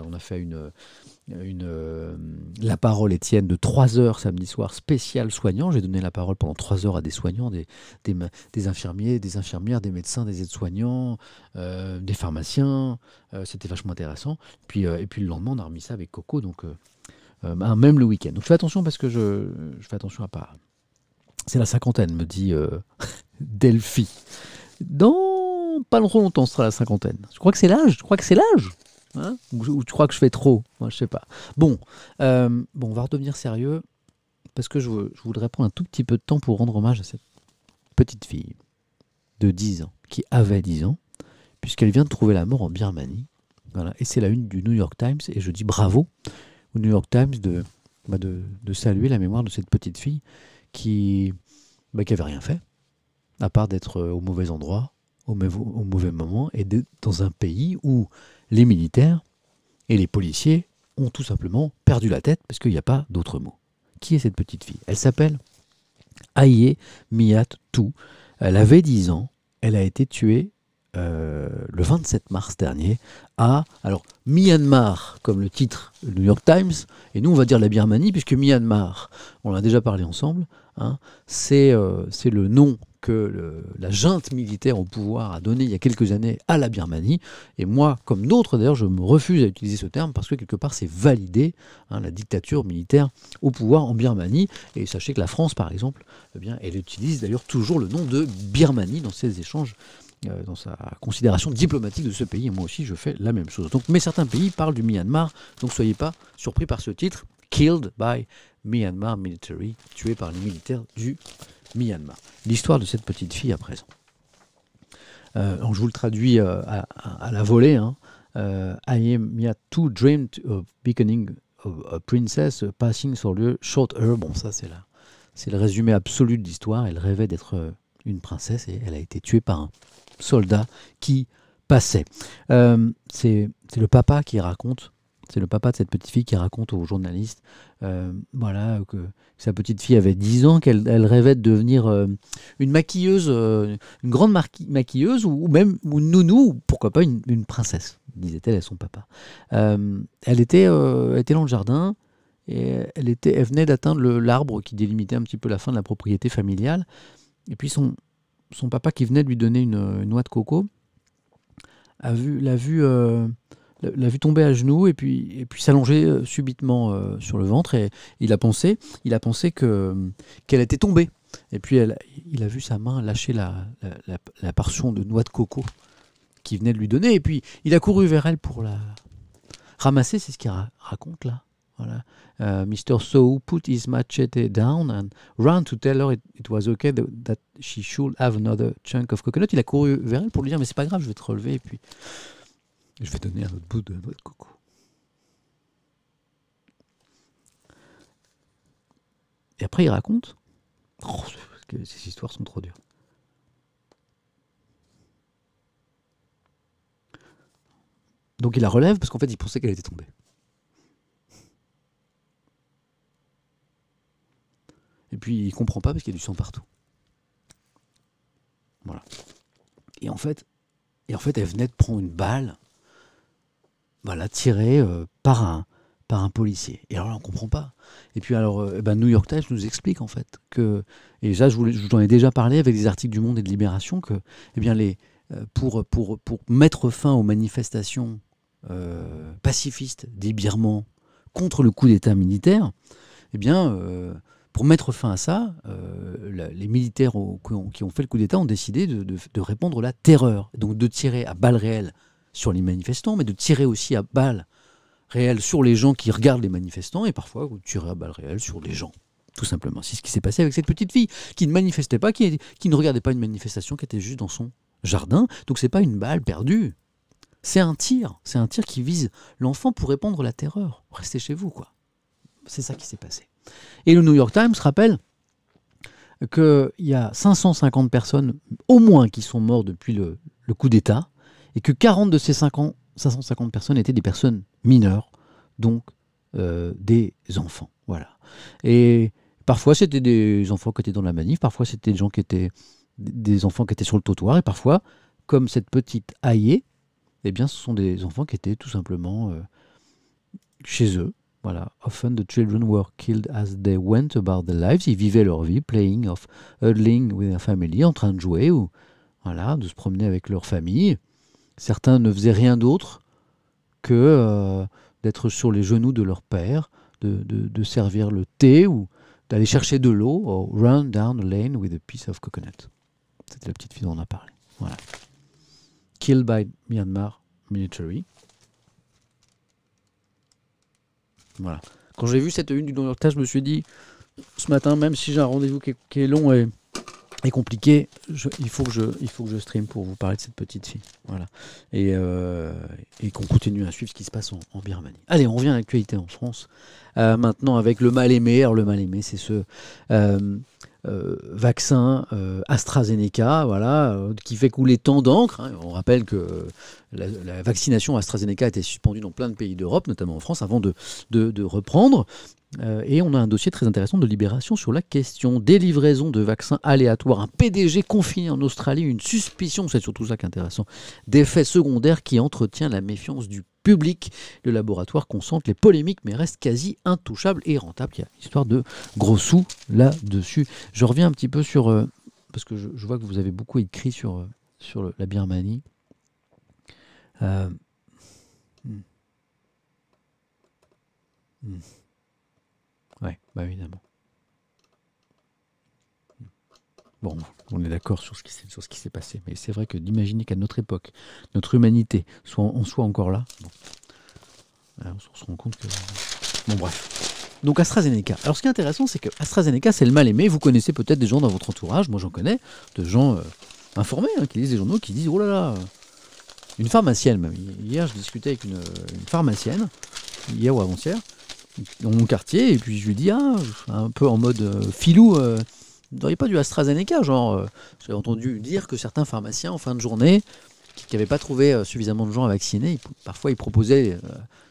la parole Étienne de 3 heures samedi soir, spécial soignant. J'ai donné la parole pendant 3 heures à des soignants, des infirmiers, des infirmières, des médecins, des aides-soignants, des pharmaciens. C'était vachement intéressant. Et puis le lendemain, on a remis ça avec Coco, donc même le week-end. Donc je fais attention parce que je fais attention à pas. C'est la cinquantaine, me dit Delphi. Dans pas trop longtemps, ce sera la cinquantaine. Je crois que c'est l'âge. Hein, ou tu crois que je fais trop? Moi, je sais pas. Bon, on va redevenir sérieux parce que je voudrais prendre un tout petit peu de temps pour rendre hommage à cette petite fille de 10 ans qui avait 10 ans puisqu'elle vient de trouver la mort en Birmanie. Voilà. Et c'est la une du New York Times et je dis bravo au New York Times de saluer la mémoire de cette petite fille qui avait rien fait à part d'être au mauvais endroit au mauvais moment et dans un pays où les militaires et les policiers ont tout simplement perdu la tête parce qu'il n'y a pas d'autre mot. Qui est cette petite fille? Elle s'appelle Aye Miyatu. Elle avait 10 ans. Elle a été tuée le 27 mars dernier à Myanmar, comme le titre du New York Times, et nous on va dire la Birmanie, puisque Myanmar, on en a déjà parlé ensemble, hein, c'est le nom que la junte militaire au pouvoir a donné il y a quelques années à la Birmanie, et moi, comme d'autres d'ailleurs, je me refuse à utiliser ce terme parce que quelque part c'est validé, hein, la dictature militaire au pouvoir en Birmanie, et sachez que la France par exemple, eh bien, elle utilise d'ailleurs toujours le nom de Birmanie dans ses échanges, dans sa considération diplomatique de ce pays, et moi aussi je fais la même chose. Donc, mais certains pays parlent du Myanmar, donc soyez pas surpris par ce titre, Killed by Myanmar Military, tué par les militaires du Myanmar. L'histoire de cette petite fille à présent. Je vous le traduis à la volée. Hein. Aye Miyatu dreamed of becoming a princess passing sur le short hair. Bon, ça c'est le résumé absolu de l'histoire. Elle rêvait d'être une princesse et elle a été tuée par un soldat qui passait. C'est le papa qui raconte, c'est le papa de cette petite fille qui raconte aux journalistes voilà, que sa petite fille avait 10 ans, qu'elle rêvait de devenir une maquilleuse, une grande maquilleuse ou même une nounou, ou pourquoi pas une princesse, disait-elle à son papa. Elle était dans le jardin et elle venait d'atteindre l'arbre qui délimitait un petit peu la fin de la propriété familiale. Et puis son papa qui venait de lui donner une noix de coco l'a vu tomber à genoux et puis s'allonger subitement sur le ventre, et il a pensé qu'elle était tombée. Et puis il a vu sa main lâcher la portion de noix de coco qu'il venait de lui donner, et puis il a couru vers elle pour la ramasser. C'est ce qu'il raconte là. Voilà. Mr. So put his machete down and ran to tell her it was okay that she should have another chunk of coconut. Il a couru vers elle pour lui dire mais c'est pas grave, je vais te relever et puis je vais donner un autre bout de noix de coco. Et après il raconte, parce que ces histoires sont trop dures. Donc il la relève parce qu'en fait il pensait qu'elle était tombée. Et puis il comprend pas parce qu'il y a du sang partout. Voilà. Et en fait, elle venait de prendre une balle, voilà, tirée par un policier. Et alors là, on comprend pas. Et puis alors, New York Times nous explique en fait que, et ça je vous en ai déjà parlé avec des articles du Monde et de Libération, que pour mettre fin aux manifestations pacifistes des Birmans contre le coup d'État militaire, pour mettre fin à ça, les militaires qui ont fait le coup d'État ont décidé de répandre la terreur. Donc de tirer à balles réelles sur les manifestants, mais de tirer aussi à balles réelles sur les gens qui regardent les manifestants, et parfois tirer à balles réelles sur des gens. Tout simplement. C'est ce qui s'est passé avec cette petite fille qui ne manifestait pas, qui ne regardait pas une manifestation, qui était juste dans son jardin. Donc c'est pas une balle perdue. C'est un tir qui vise l'enfant pour répandre la terreur. Restez chez vous, quoi. C'est ça qui s'est passé. Et le New York Times rappelle qu'il y a 550 personnes au moins qui sont mortes depuis le coup d'État, et que 40 de ces 550 personnes étaient des personnes mineures, donc des enfants. Voilà. Et parfois c'était des enfants qui étaient dans la manif, parfois c'était des enfants qui étaient sur le trottoir, et parfois, comme cette petite Aye, eh bien ce sont des enfants qui étaient tout simplement chez eux. Voilà. Often the children were killed as they went about their lives. Ils vivaient leur vie, playing of huddling with their family, en train de jouer ou voilà, de se promener avec leur famille. Certains ne faisaient rien d'autre que d'être sur les genoux de leur père, de servir le thé ou d'aller chercher de l'eau, or run down the lane with a piece of coconut. C'était la petite fille dont on a parlé. Voilà. Killed by Myanmar military. Voilà. Quand j'ai vu cette une du New York Times, je me suis dit, ce matin, même si j'ai un rendez-vous qui est long et compliqué, il faut que je stream pour vous parler de cette petite fille. Voilà. Et qu'on continue à suivre ce qui se passe en Birmanie. Allez, on revient à l'actualité en France. Maintenant, avec le mal-aimé. Alors, le mal-aimé, c'est ce vaccin AstraZeneca, voilà, qui fait couler tant d'encre. Hein. On rappelle que la vaccination AstraZeneca a été suspendue dans plein de pays d'Europe, notamment en France, avant de reprendre. Et on a un dossier très intéressant de Libération sur la question des livraisons de vaccins aléatoires. Un PDG confiné en Australie, une suspicion, c'est surtout ça qui est intéressant, d'effets secondaires qui entretient la méfiance du public. Le laboratoire concentre les polémiques mais reste quasi intouchable et rentable. Il y a une histoire de gros sous là-dessus. Je reviens un petit peu sur... parce que je vois que vous avez beaucoup écrit sur la Birmanie. Hmm. Ouais, bah évidemment. Bon, on est d'accord sur ce qui s'est passé, mais c'est vrai que d'imaginer qu'à notre époque, notre humanité, on soit encore là, bon, on se rend compte que... Bon, bref. Donc AstraZeneca. Alors ce qui est intéressant, c'est que AstraZeneca, c'est le mal aimé. Vous connaissez peut-être des gens dans votre entourage, moi j'en connais, de gens informés, qui lisent les journaux, qui disent, oh là là, une pharmacienne même. Hier, je discutais avec une pharmacienne, hier ou avant-hier, dans mon quartier, et puis je lui dis, un peu en mode filou, vous n'auriez pas du AstraZeneca, genre, j'ai entendu dire que certains pharmaciens, en fin de journée, qui n'avaient pas trouvé suffisamment de gens à vacciner, parfois ils proposaient de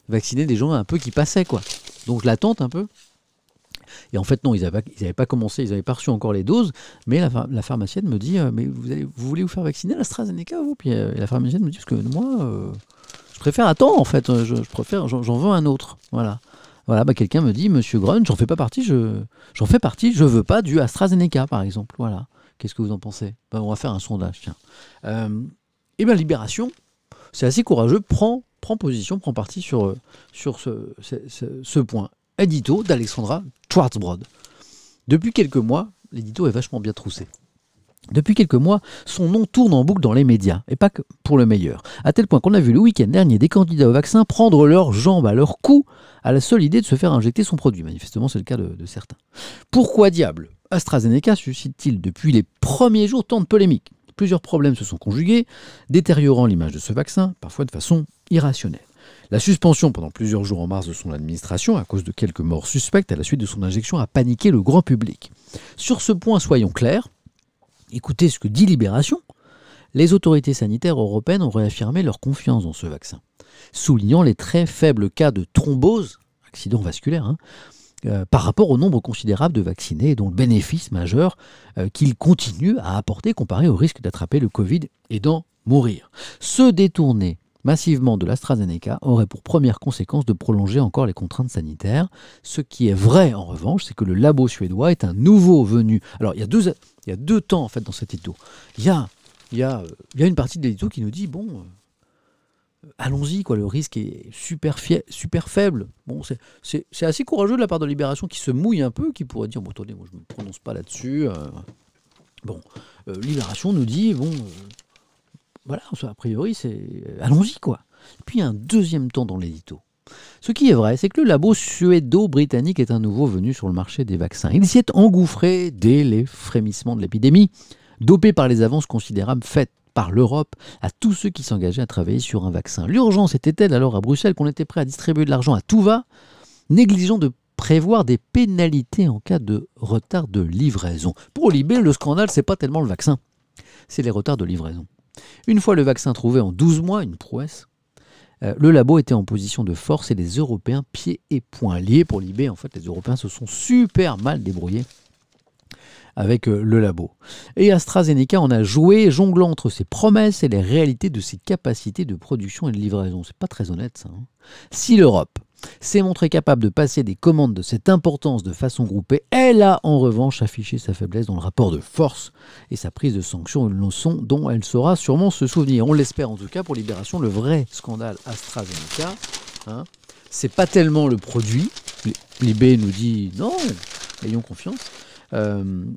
vacciner des gens un peu qui passaient, quoi. Donc je la tente un peu. Et en fait, non, ils n'avaient pas commencé, ils n'avaient pas reçu encore les doses, mais la pharmacienne me dit, mais vous voulez vous faire vacciner l'AstraZeneca, vous? Puis la pharmacienne me dit, parce que moi, je préfère attendre, en fait, j'en veux un autre, voilà. Voilà, bah quelqu'un me dit, Monsieur Grun, j'en fais partie, je veux pas du AstraZeneca, par exemple. Voilà. Qu'est-ce que vous en pensez? Ben, on va faire un sondage, tiens. Et bien, Libération, c'est assez courageux, prend position, prend parti sur ce point. Édito d'Alexandra Schwarzbrod. Depuis quelques mois, l'édito est vachement bien troussé. Depuis quelques mois, son nom tourne en boucle dans les médias, et pas que pour le meilleur. À tel point qu'on a vu le week-end dernier des candidats au vaccin prendre leurs jambes à leur cou à la seule idée de se faire injecter son produit. Manifestement, c'est le cas de certains. Pourquoi diable AstraZeneca suscite-t-il depuis les premiers jours tant de polémiques? Plusieurs problèmes se sont conjugués, détériorant l'image de ce vaccin, parfois de façon irrationnelle. La suspension pendant plusieurs jours en mars de son administration, à cause de quelques morts suspectes à la suite de son injection, a paniqué le grand public. Sur ce point, soyons clairs, écoutez ce que dit Libération. Les autorités sanitaires européennes ont réaffirmé leur confiance dans ce vaccin, soulignant les très faibles cas de thrombose, accident vasculaire, par rapport au nombre considérable de vaccinés et dont le bénéfice majeur qu'il continue à apporter comparé au risque d'attraper le Covid et d'en mourir. Se détourner massivement de l'AstraZeneca aurait pour première conséquence de prolonger encore les contraintes sanitaires. Ce qui est vrai en revanche, c'est que le labo suédois est un nouveau venu. Alors il y a deux temps en fait dans cet édito. Il y a une partie de l'édito qui nous dit allons-y, quoi, le risque est super faible. Bon, c'est assez courageux de la part de Libération qui se mouille un peu, qui pourrait dire, bon, attendez, moi je ne me prononce pas là-dessus. Libération nous dit, voilà, a priori, c'est allons-y, quoi. Et puis il y a un deuxième temps dans l'édito. Ce qui est vrai, c'est que le labo suédo-britannique est un nouveau venu sur le marché des vaccins. Il s'y est engouffré dès les frémissements de l'épidémie, dopé par les avances considérables faites par l'Europe à tous ceux qui s'engageaient à travailler sur un vaccin. L'urgence était telle alors à Bruxelles qu'on était prêt à distribuer de l'argent à tout va, négligeant de prévoir des pénalités en cas de retard de livraison. Pour Libé, le scandale, c'est pas tellement le vaccin, c'est les retards de livraison. Une fois le vaccin trouvé en 12 mois, une prouesse, le labo était en position de force et les Européens pieds et poings liés. Pour Libé, en fait, les Européens se sont super mal débrouillés avec le labo. Et AstraZeneca en a joué, jonglant entre ses promesses et les réalités de ses capacités de production et de livraison. C'est pas très honnête, ça. Si l'Europe s'est montrée capable de passer des commandes de cette importance de façon groupée, elle a en revanche affiché sa faiblesse dans le rapport de force et sa prise de sanctions, une leçon dont elle saura sûrement se souvenir. On l'espère en tout cas pour Libération. Le vrai scandale AstraZeneca, c'est pas tellement le produit. Libé nous dit non, ayons confiance.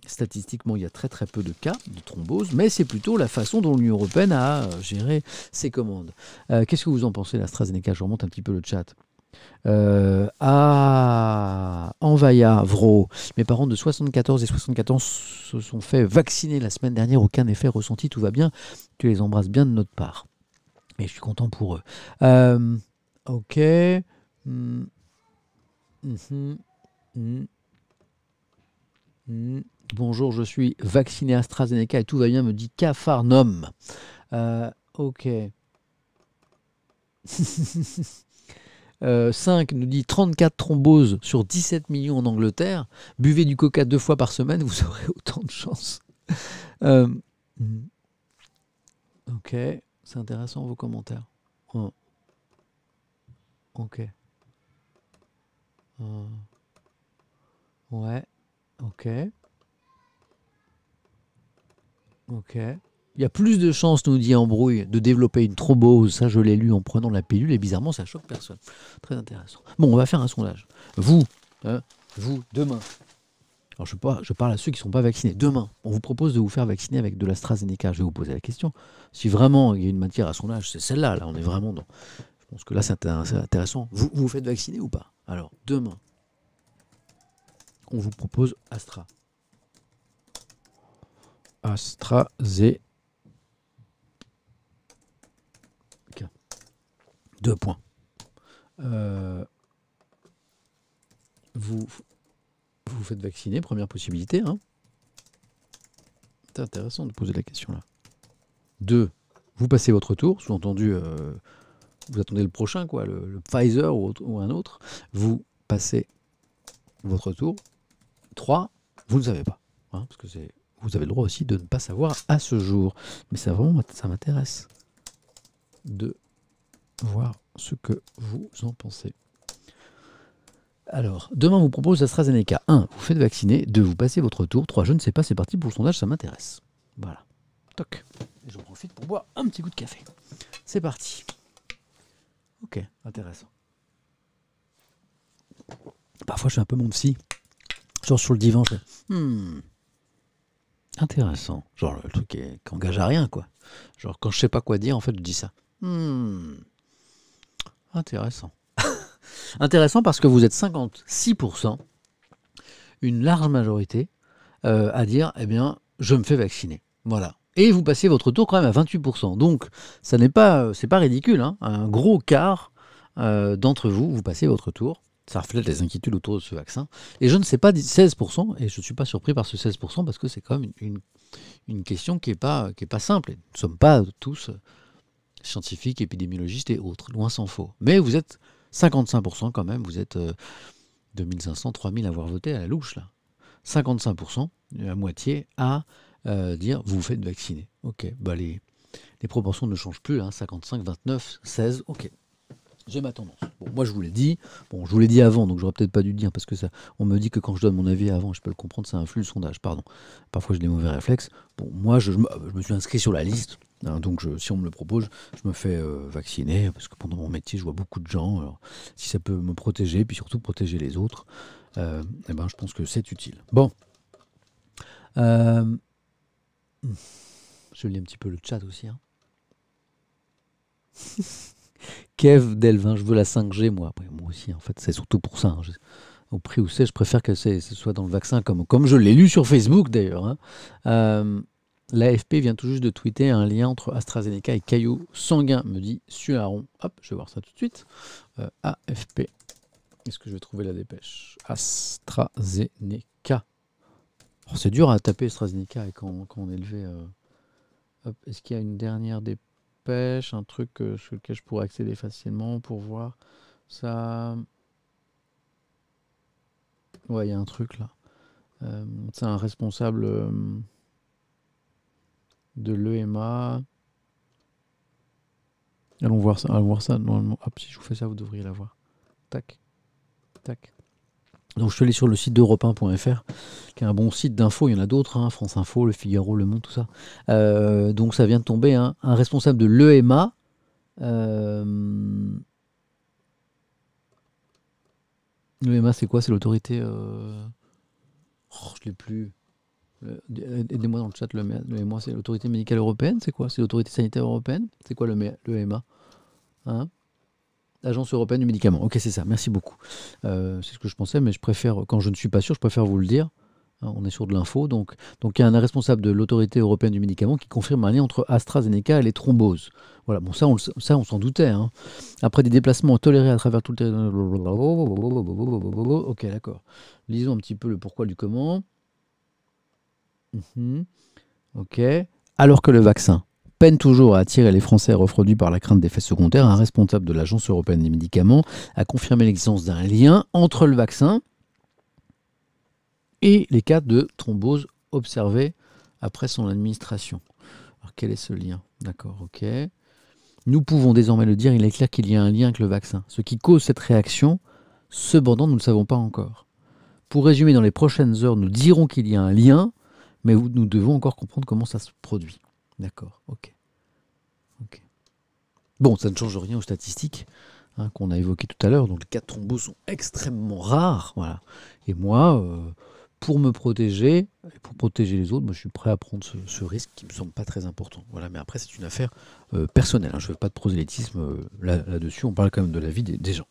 Statistiquement, il y a très très peu de cas de thrombose, mais c'est plutôt la façon dont l'Union européenne a géré ses commandes. Qu'est-ce que vous en pensez, l'AstraZeneca? Je remonte un petit peu le chat. Envaya, Vro. Mes parents de 74 et 74 se sont fait vacciner la semaine dernière, aucun effet ressenti, tout va bien. Tu les embrasses bien de notre part. Et je suis content pour eux. Ok. Bonjour, je suis vacciné AstraZeneca et tout va bien, me dit Capharnaüm. Ok. 5 nous dit 34 thromboses sur 17 millions en Angleterre. Buvez du coca 2 fois par semaine, vous aurez autant de chance. Euh, ok, c'est intéressant vos commentaires. Oh, ok. Ouais, ok. Ok. Il y a plus de chances, nous dit Embrouille, de développer une thrombose. Ça, je l'ai lu en prenant la pilule et bizarrement, ça choque personne. Très intéressant. Bon, on va faire un sondage. Vous, demain. Alors, je parle à ceux qui ne sont pas vaccinés. Demain, on vous propose de vous faire vacciner avec de l'AstraZeneca. Je vais vous poser la question. Si vraiment il y a une matière à sondage, c'est celle-là. Là, on est vraiment dans. Je pense que là, c'est intéressant. Vous vous faites vacciner ou pas? Alors, demain, on vous propose AstraZeneca. 2 points. Vous vous faites vacciner, première possibilité. Hein. C'est intéressant de poser la question là. 2, vous passez votre tour, sous-entendu, vous attendez le prochain, quoi, le Pfizer ou un autre. Vous passez votre tour. 3, vous ne savez pas. Hein, parce que vous avez le droit aussi de ne pas savoir à ce jour. Mais ça m'intéresse de voir ce que vous en pensez. Alors, demain, on vous propose AstraZeneca. 1, vous faites vacciner. 2, vous passez votre tour. 3, je ne sais pas, c'est parti pour le sondage, ça m'intéresse. Voilà. Toc. Et j'en profite pour boire un petit coup de café. C'est parti. Ok, intéressant. Parfois, je suis un peu mon psy. Genre sur le divan, je fais intéressant. Genre le truc qui engage à rien, quoi. Genre quand je sais pas quoi dire, en fait, je dis ça. Intéressant. Intéressant parce que vous êtes 56%, une large majorité, à dire, eh bien, je me fais vacciner. Voilà. Et vous passez votre tour quand même à 28%. Donc, ça n'est pas, c'est pas ridicule. Hein. Un gros quart d'entre vous, vous passez votre tour. Ça reflète les inquiétudes autour de ce vaccin. Et je ne sais pas, 16%, et je ne suis pas surpris par ce 16%, parce que c'est quand même une question qui n'est pas simple. Et nous ne sommes pas tous scientifiques, épidémiologistes et autres, loin s'en faut. Mais vous êtes 55% quand même, vous êtes 2500, 3000 à avoir voté à la louche, là. 55%, la moitié, à dire vous vous faites vacciner. Ok, bah les proportions ne changent plus, hein, 55, 29, 16, ok. J'ai ma tendance. Bon, moi, je vous l'ai dit. Bon, je vous l'ai dit avant, donc j'aurais peut-être pas dû le dire, parce que ça, on me dit que quand je donne mon avis avant, je peux le comprendre, ça influe le sondage, pardon. Parfois, j'ai des mauvais réflexes. Bon, moi, je me suis inscrit sur la liste, hein, donc si on me le propose, je me fais vacciner, parce que pendant mon métier, je vois beaucoup de gens. Alors, si ça peut me protéger, puis surtout protéger les autres, eh ben, je pense que c'est utile. Bon. Je lis un petit peu le chat aussi, hein. Kev Delvin, je veux la 5G, moi. Après, moi aussi, en fait, c'est surtout pour ça. Hein. Au prix où c'est, je préfère que ce soit dans le vaccin, comme je l'ai lu sur Facebook d'ailleurs. Hein. L'AFP vient tout juste de tweeter un lien entre AstraZeneca et caillots sanguins, me dit Suaron. Hop, je vais voir ça tout de suite. AFP. Est-ce que je vais trouver la dépêche? AstraZeneca. Oh, c'est dur à taper AstraZeneca et quand on est levé. Hop, est-ce qu'il y a une dernière dépêche? Un truc sur lequel je pourrais accéder facilement pour voir ça. Ouais, il y a un truc là. C'est un responsable de l'EMA. Allons voir ça. Normalement, hop, si je vous fais ça, vous devriez la voir. Tac, tac. Donc je suis allé sur le site d'europe1.fr, qui est un bon site d'info. Il y en a d'autres, hein, France Info, Le Figaro, Le Monde, tout ça. Donc ça vient de tomber, hein, un responsable de l'EMA. L'EMA, c'est quoi? C'est l'autorité... je l'ai plus. Aidez-moi dans le chat. L'EMA, c'est l'autorité médicale européenne. C'est quoi? C'est l'autorité sanitaire européenne? C'est quoi l'EMA? Hein? Agence européenne du médicament. Ok, c'est ça. Merci beaucoup. C'est ce que je pensais, mais je préfère, quand je ne suis pas sûr, je préfère vous le dire. Hein, on est sur de l'info. Donc, il y a un responsable de l'autorité européenne du médicament qui confirme un lien entre AstraZeneca et les thromboses. Voilà. Bon, ça, on s'en doutait. Hein. Après des déplacements tolérés à travers tout le territoire. Ok, d'accord. Lisons un petit peu le pourquoi du comment. Ok. Alors que le vaccin peine toujours à attirer les Français refroidis par la crainte d'effets secondaires. Un responsable de l'Agence européenne des médicaments a confirmé l'existence d'un lien entre le vaccin et les cas de thrombose observés après son administration. Alors quel est ce lien? D'accord, ok. Nous pouvons désormais le dire, il est clair qu'il y a un lien avec le vaccin. Ce qui cause cette réaction, cependant, nous ne le savons pas encore. Pour résumer, dans les prochaines heures, nous dirons qu'il y a un lien, mais nous devons encore comprendre comment ça se produit. D'accord, ok. Bon, ça ne change rien aux statistiques qu'on a évoquées tout à l'heure. Donc les cas de thrombose sont extrêmement rares. Voilà. Et moi, pour me protéger, et pour protéger les autres, moi, je suis prêt à prendre ce risque qui ne me semble pas très important. Voilà. Mais après, c'est une affaire personnelle. Je ne fais pas de prosélytisme là-dessus. On parle quand même de la vie des gens.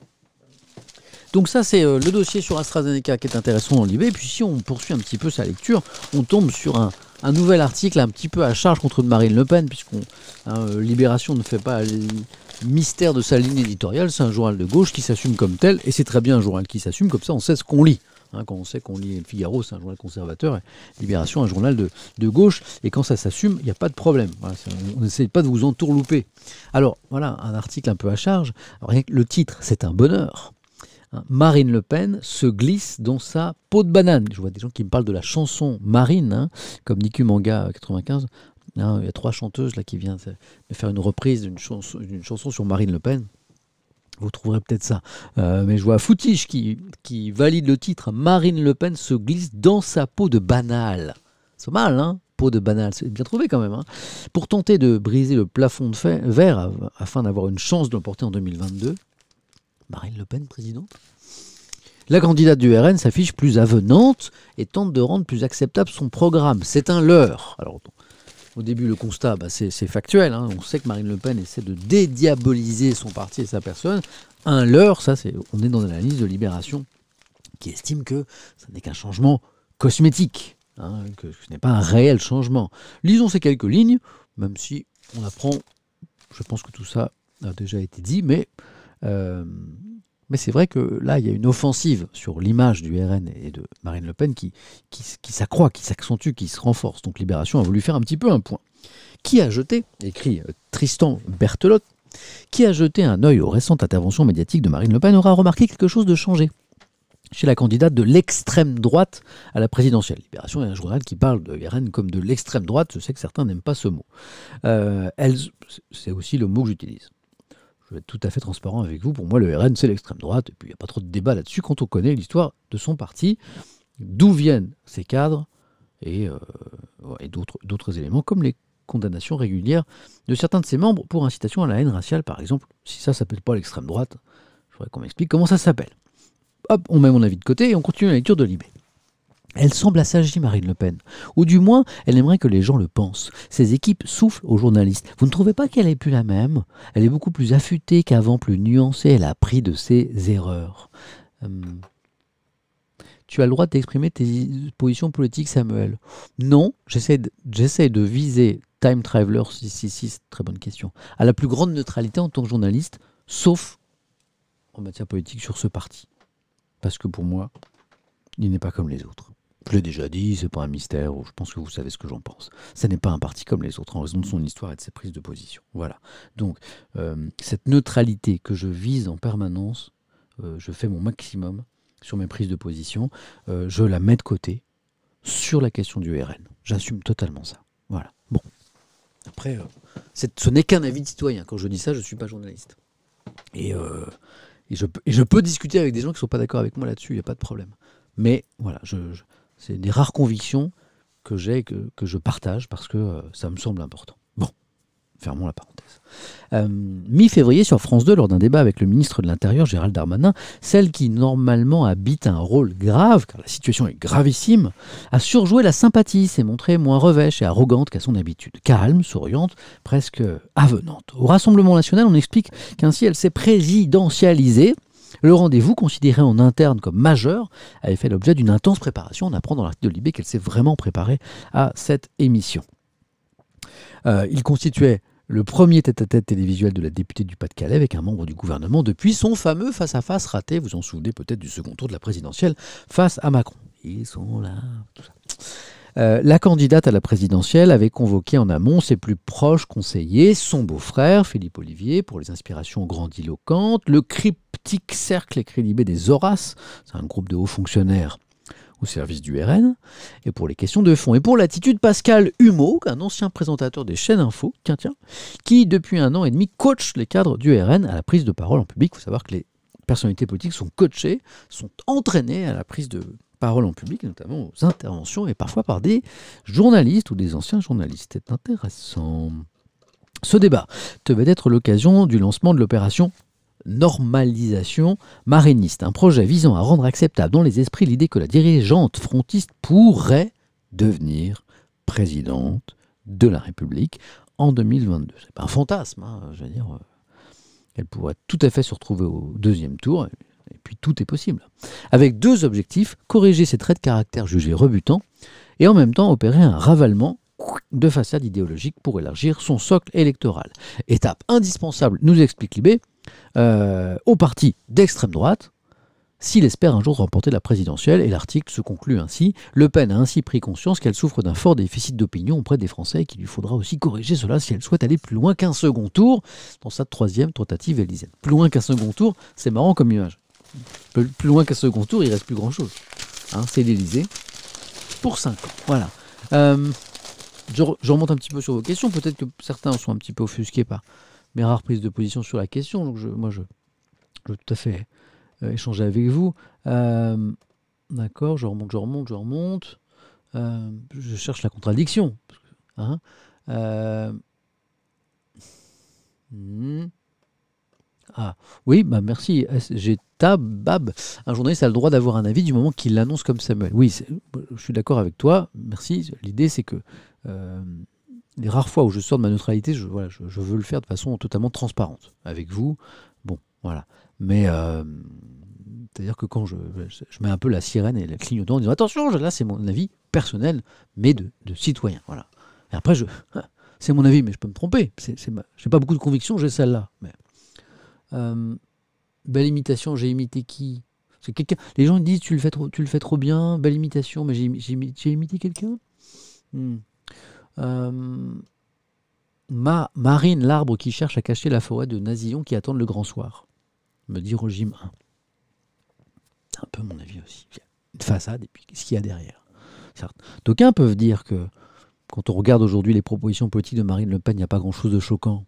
Donc ça, c'est le dossier sur AstraZeneca qui est intéressant dans l'IB. Et puis si on poursuit un petit peu sa lecture, on tombe sur un nouvel article un petit peu à charge contre Marine Le Pen, puisqu'on Libération ne fait pas mystère de sa ligne éditoriale. C'est un journal de gauche qui s'assume comme tel, et c'est très bien un journal qui s'assume, comme ça on sait ce qu'on lit. Quand on sait qu'on lit Le Figaro, c'est un journal conservateur, et Libération, un journal de gauche, et quand ça s'assume, il n'y a pas de problème. Voilà, on n'essaie pas de vous entourlouper. Alors voilà, un article un peu à charge. Alors, rien que le titre, c'est un bonheur. Marine Le Pen se glisse dans sa peau de banane. Je vois des gens qui me parlent de la chanson Marine, comme Niku Manga 95. Il y a 3 chanteuses là qui viennent de faire une reprise d'une chanson sur Marine Le Pen. Vous trouverez peut-être ça. Mais je vois Foutiche qui valide le titre. Marine Le Pen se glisse dans sa peau de banane. C'est mal, hein? Peau de banane, c'est bien trouvé quand même. Pour tenter de briser le plafond de verre afin d'avoir une chance de l'emporter en 2022. Marine Le Pen, présidente. La candidate du RN s'affiche plus avenante et tente de rendre plus acceptable son programme. C'est un leurre. Alors, au début, le constat, c'est factuel. On sait que Marine Le Pen essaie de dédiaboliser son parti et sa personne. Un leurre, on est dans l'analyse de Libération qui estime que ça n'est qu'un changement cosmétique, que ce n'est pas un réel changement. Lisons ces quelques lignes, même si on apprend, je pense que tout ça a déjà été dit, mais c'est vrai que là, il y a une offensive sur l'image du RN et de Marine Le Pen qui s'accroît, qui s'accentue, qui se renforce. Donc Libération a voulu faire un petit peu un point. Qui a jeté, écrit Tristan Berthelotte, qui a jeté un œil aux récentes interventions médiatiques de Marine Le Pen aura remarqué quelque chose de changé chez la candidate de l'extrême droite à la présidentielle. Libération est un journal qui parle de RN comme de l'extrême droite. Je sais que certains n'aiment pas ce mot. C'est aussi le mot que j'utilise. Je vais être tout à fait transparent avec vous. Pour moi, le RN, c'est l'extrême droite. Et puis, il n'y a pas trop de débat là-dessus quand on connaît l'histoire de son parti, d'où viennent ses cadres et d'autres éléments, comme les condamnations régulières de certains de ses membres pour incitation à la haine raciale, par exemple. Si ça ne s'appelle pas l'extrême droite, je voudrais qu'on m'explique comment ça s'appelle. Hop, on met mon avis de côté et on continue la lecture de Libé. Elle semble assagie, Marine Le Pen. Ou du moins, elle aimerait que les gens le pensent. Ses équipes soufflent aux journalistes. Vous ne trouvez pas qu'elle est plus la même? Elle est beaucoup plus affûtée qu'avant, plus nuancée. Elle a appris de ses erreurs. Tu as le droit d'exprimer tes positions politiques, Samuel. Non, j'essaie de viser Time Traveler 666, très bonne question, à la plus grande neutralité en tant que journaliste, sauf en matière politique sur ce parti. Parce que pour moi, il n'est pas comme les autres. Je l'ai déjà dit, c'est pas un mystère, je pense que vous savez ce que j'en pense. Ce n'est pas un parti comme les autres, en raison de son histoire et de ses prises de position. Voilà. Donc, cette neutralité que je vise en permanence, je fais mon maximum sur mes prises de position, je la mets de côté sur la question du RN. J'assume totalement ça. Voilà. Bon. Après, ce n'est qu'un avis de citoyen. Quand je dis ça, je ne suis pas journaliste. Et je peux discuter avec des gens qui ne sont pas d'accord avec moi là-dessus, il n'y a pas de problème. Mais voilà, c'est des rares convictions que j'ai, que je partage, parce que ça me semble important. Bon, fermons la parenthèse. Mi-février, sur France 2, lors d'un débat avec le ministre de l'Intérieur, Gérald Darmanin, celle qui normalement habite un rôle grave, car la situation est gravissime, a surjoué la sympathie, s'est montrée moins revêche et arrogante qu'à son habitude. Calme, souriante, presque avenante. Au Rassemblement national, on explique qu'ainsi elle s'est présidentialisée. Le rendez-vous, considéré en interne comme majeur, avait fait l'objet d'une intense préparation. On apprend dans l'article de Libé qu'elle s'est vraiment préparée à cette émission. Il constituait le premier tête-à-tête télévisuel de la députée du Pas-de-Calais avec un membre du gouvernement depuis son fameux face-à-face raté, vous en souvenez peut-être, du second tour de la présidentielle face à Macron. Ils sont là, tout ça. La candidate à la présidentielle avait convoqué en amont ses plus proches conseillers, son beau-frère, Philippe Ollivier, pour les inspirations grandiloquentes, le cryptique cercle écrit des Horaces, c'est un groupe de hauts fonctionnaires au service du RN, et pour les questions de fond. Et pour l'attitude, Pascal Humeau, un ancien présentateur des chaînes info, qui depuis 1 an et demi coach les cadres du RN à la prise de parole en public. Il faut savoir que les personnalités politiques sont coachées, sont entraînées à la prise de parole en public, notamment aux interventions, et parfois par des journalistes ou des anciens journalistes. C'est intéressant. Ce débat devait être l'occasion du lancement de l'opération normalisation mariniste, un projet visant à rendre acceptable dans les esprits l'idée que la dirigeante frontiste pourrait devenir présidente de la République en 2022. C'est pas un fantasme, hein, je veux dire, elle pourrait tout à fait se retrouver au 2e tour, et puis tout est possible. Avec 2 objectifs, corriger ses traits de caractère jugés rebutants, et en même temps opérer un ravalement de façade idéologique pour élargir son socle électoral. Étape indispensable, nous explique Libé, au parti d'extrême droite, s'il espère un jour remporter la présidentielle. Et l'article se conclut ainsi. Le Pen a ainsi pris conscience qu'elle souffre d'un fort déficit d'opinion auprès des Français et qu'il lui faudra aussi corriger cela si elle souhaite aller plus loin qu'un second tour dans sa 3e tentative élyséenne. Plus loin qu'un second tour, c'est marrant comme image. Plus loin qu'un second tour, il reste plus grand-chose. Hein, c'est l'Élysée pour 5 ans. Voilà. Je remonte un petit peu sur vos questions. Peut-être que certains sont un petit peu offusqués par mes rares prises de position sur la question. Donc je veux tout à fait échanger avec vous. D'accord, je remonte. Je cherche la contradiction. Hein, Ah, oui, bah merci. J'ai Tabab. Un journaliste a le droit d'avoir un avis du moment qu'il l'annonce comme Samuel. Oui, je suis d'accord avec toi. Merci. L'idée, c'est que les rares fois où je sors de ma neutralité, je veux le faire de façon totalement transparente avec vous. Bon, voilà. Mais c'est-à-dire que quand je mets un peu la sirène et le clignotant en disant attention, là c'est mon avis personnel, mais de citoyen. Voilà. Et après, c'est mon avis, mais je peux me tromper. J'ai pas beaucoup de conviction, j'ai celle-là. Mais, belle imitation, j'ai imité qui? C'est quelqu'un. Les gens disent tu le fais trop bien, belle imitation, mais j'ai imité quelqu'un. Marine, l'arbre qui cherche à cacher la forêt de Nasillon qui attendent le grand soir, me dit Régime 1. C'est un peu mon avis aussi. Il y a une façade et puis qu'est-ce qu'il y a derrière. Certes. D'aucuns peuvent dire que quand on regarde aujourd'hui les propositions politiques de Marine Le Pen, il n'y a pas grand-chose de choquant.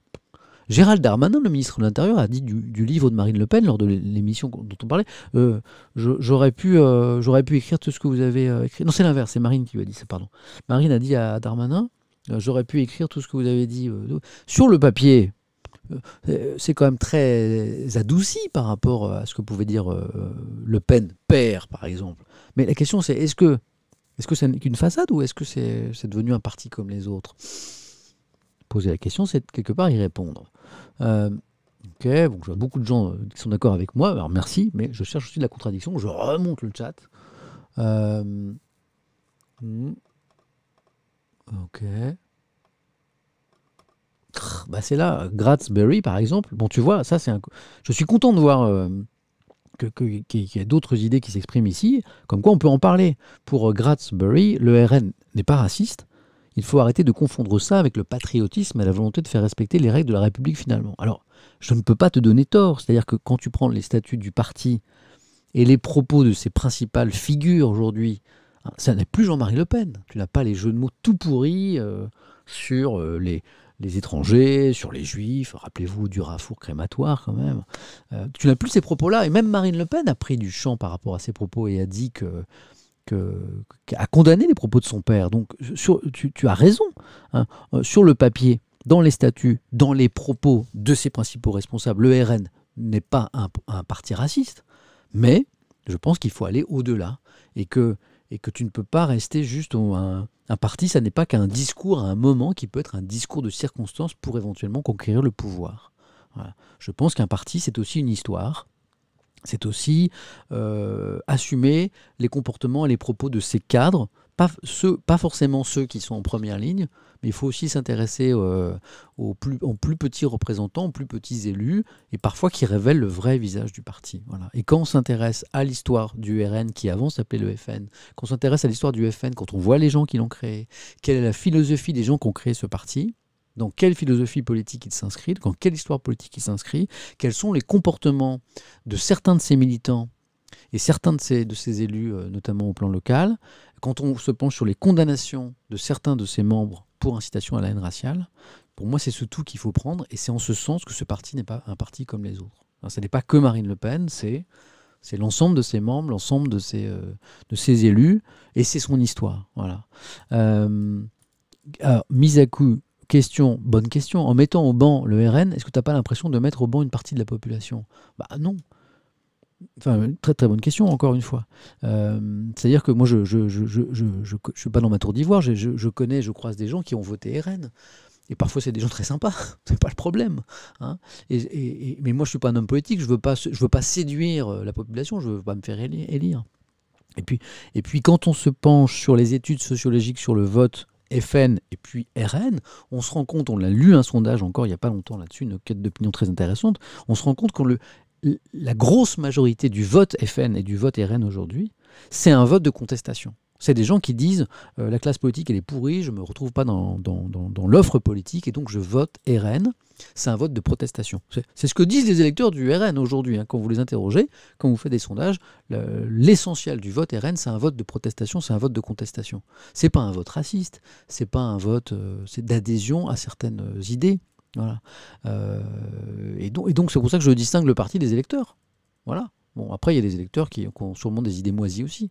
Gérald Darmanin, le ministre de l'Intérieur, a dit du livre de Marine Le Pen lors de l'émission dont on parlait, j'aurais pu écrire tout ce que vous avez écrit. Non, c'est l'inverse, c'est Marine qui lui a dit ça, pardon. Marine a dit à Darmanin, j'aurais pu écrire tout ce que vous avez dit. Sur le papier, c'est quand même très adouci par rapport à ce que pouvait dire Le Pen, père, par exemple. Mais la question, c'est est-ce que ça n'est qu'une façade ou est-ce que c'est devenu un parti comme les autres? Poser la question, c'est quelque part y répondre. Ok, bon, je vois beaucoup de gens qui sont d'accord avec moi, alors merci, mais je cherche aussi de la contradiction, je remonte le chat. Ok. Bah c'est là, Gratzberry par exemple. Bon, tu vois, ça c'est je suis content de voir qu'il y a d'autres idées qui s'expriment ici, comme quoi on peut en parler. Pour Gratzberry, le RN n'est pas raciste. Il faut arrêter de confondre ça avec le patriotisme et la volonté de faire respecter les règles de la République finalement. Alors, je ne peux pas te donner tort. C'est-à-dire que quand tu prends les statuts du parti et les propos de ses principales figures aujourd'hui, ça n'est plus Jean-Marie Le Pen. Tu n'as pas les jeux de mots tout pourris sur les étrangers, sur les juifs. Rappelez-vous du rafour crématoire quand même. Tu n'as plus ces propos-là. Et même Marine Le Pen a pris du champ par rapport à ces propos et a dit a condamné les propos de son père. Donc tu as raison. Hein. Sur le papier, dans les statuts, dans les propos de ses principaux responsables, le RN n'est pas un parti raciste. Mais je pense qu'il faut aller au-delà et que tu ne peux pas rester juste un parti, ça n'est pas qu'un discours à un moment qui peut être un discours de circonstance pour éventuellement conquérir le pouvoir. Voilà. Je pense qu'un parti, c'est aussi une histoire. C'est aussi assumer les comportements et les propos de ses cadres pas forcément ceux qui sont en première ligne, mais il faut aussi s'intéresser aux plus petits représentants, aux plus petits élus, et parfois qui révèlent le vrai visage du parti. Voilà. Et quand on s'intéresse à l'histoire du RN, qui avant s'appelait le FN, quand on s'intéresse à l'histoire du FN, quand on voit les gens qui l'ont créé, quelle est la philosophie des gens qui ont créé ce parti, dans quelle philosophie politique il s'inscrit, dans quelle histoire politique il s'inscrit, quels sont les comportements de certains de ses militants et certains de ces élus, notamment au plan local, quand on se penche sur les condamnations de certains de ses membres pour incitation à la haine raciale, pour moi c'est ce tout qu'il faut prendre, et c'est en ce sens que ce parti n'est pas un parti comme les autres. Alors, ce n'est pas que Marine Le Pen, c'est l'ensemble de ses membres, l'ensemble de ses élus, et c'est son histoire. Voilà. Alors, mise à coup, bonne question, en mettant au banc le RN, est-ce que tu n'as pas l'impression de mettre au banc une partie de la population? Bah non. Enfin, très très bonne question, encore une fois. C'est-à-dire que moi, je suis pas dans ma tour d'ivoire, je croise des gens qui ont voté RN. Et parfois, c'est des gens très sympas, c'est pas le problème. Hein. Mais moi, je suis pas un homme politique, je veux pas séduire la population, je veux pas me faire élire. Et puis, quand on se penche sur les études sociologiques sur le vote FN et puis RN, on se rend compte, on a lu un sondage encore il n'y a pas longtemps là-dessus, une quête d'opinion très intéressante, on se rend compte que la grosse majorité du vote FN et du vote RN aujourd'hui, c'est un vote de contestation. C'est des gens qui disent la classe politique elle est pourrie, je ne me retrouve pas dans l'offre politique et donc je vote RN. C'est un vote de protestation. C'est ce que disent les électeurs du RN aujourd'hui. Hein, quand vous les interrogez, quand vous faites des sondages, l'essentiel du vote RN, c'est un vote de protestation, c'est un vote de contestation. C'est pas un vote raciste, c'est pas un vote d'adhésion à certaines idées. Voilà. Et donc c'est pour ça que je distingue le parti des électeurs. Voilà. Bon, après, il y a des électeurs qui ont sûrement des idées moisies aussi.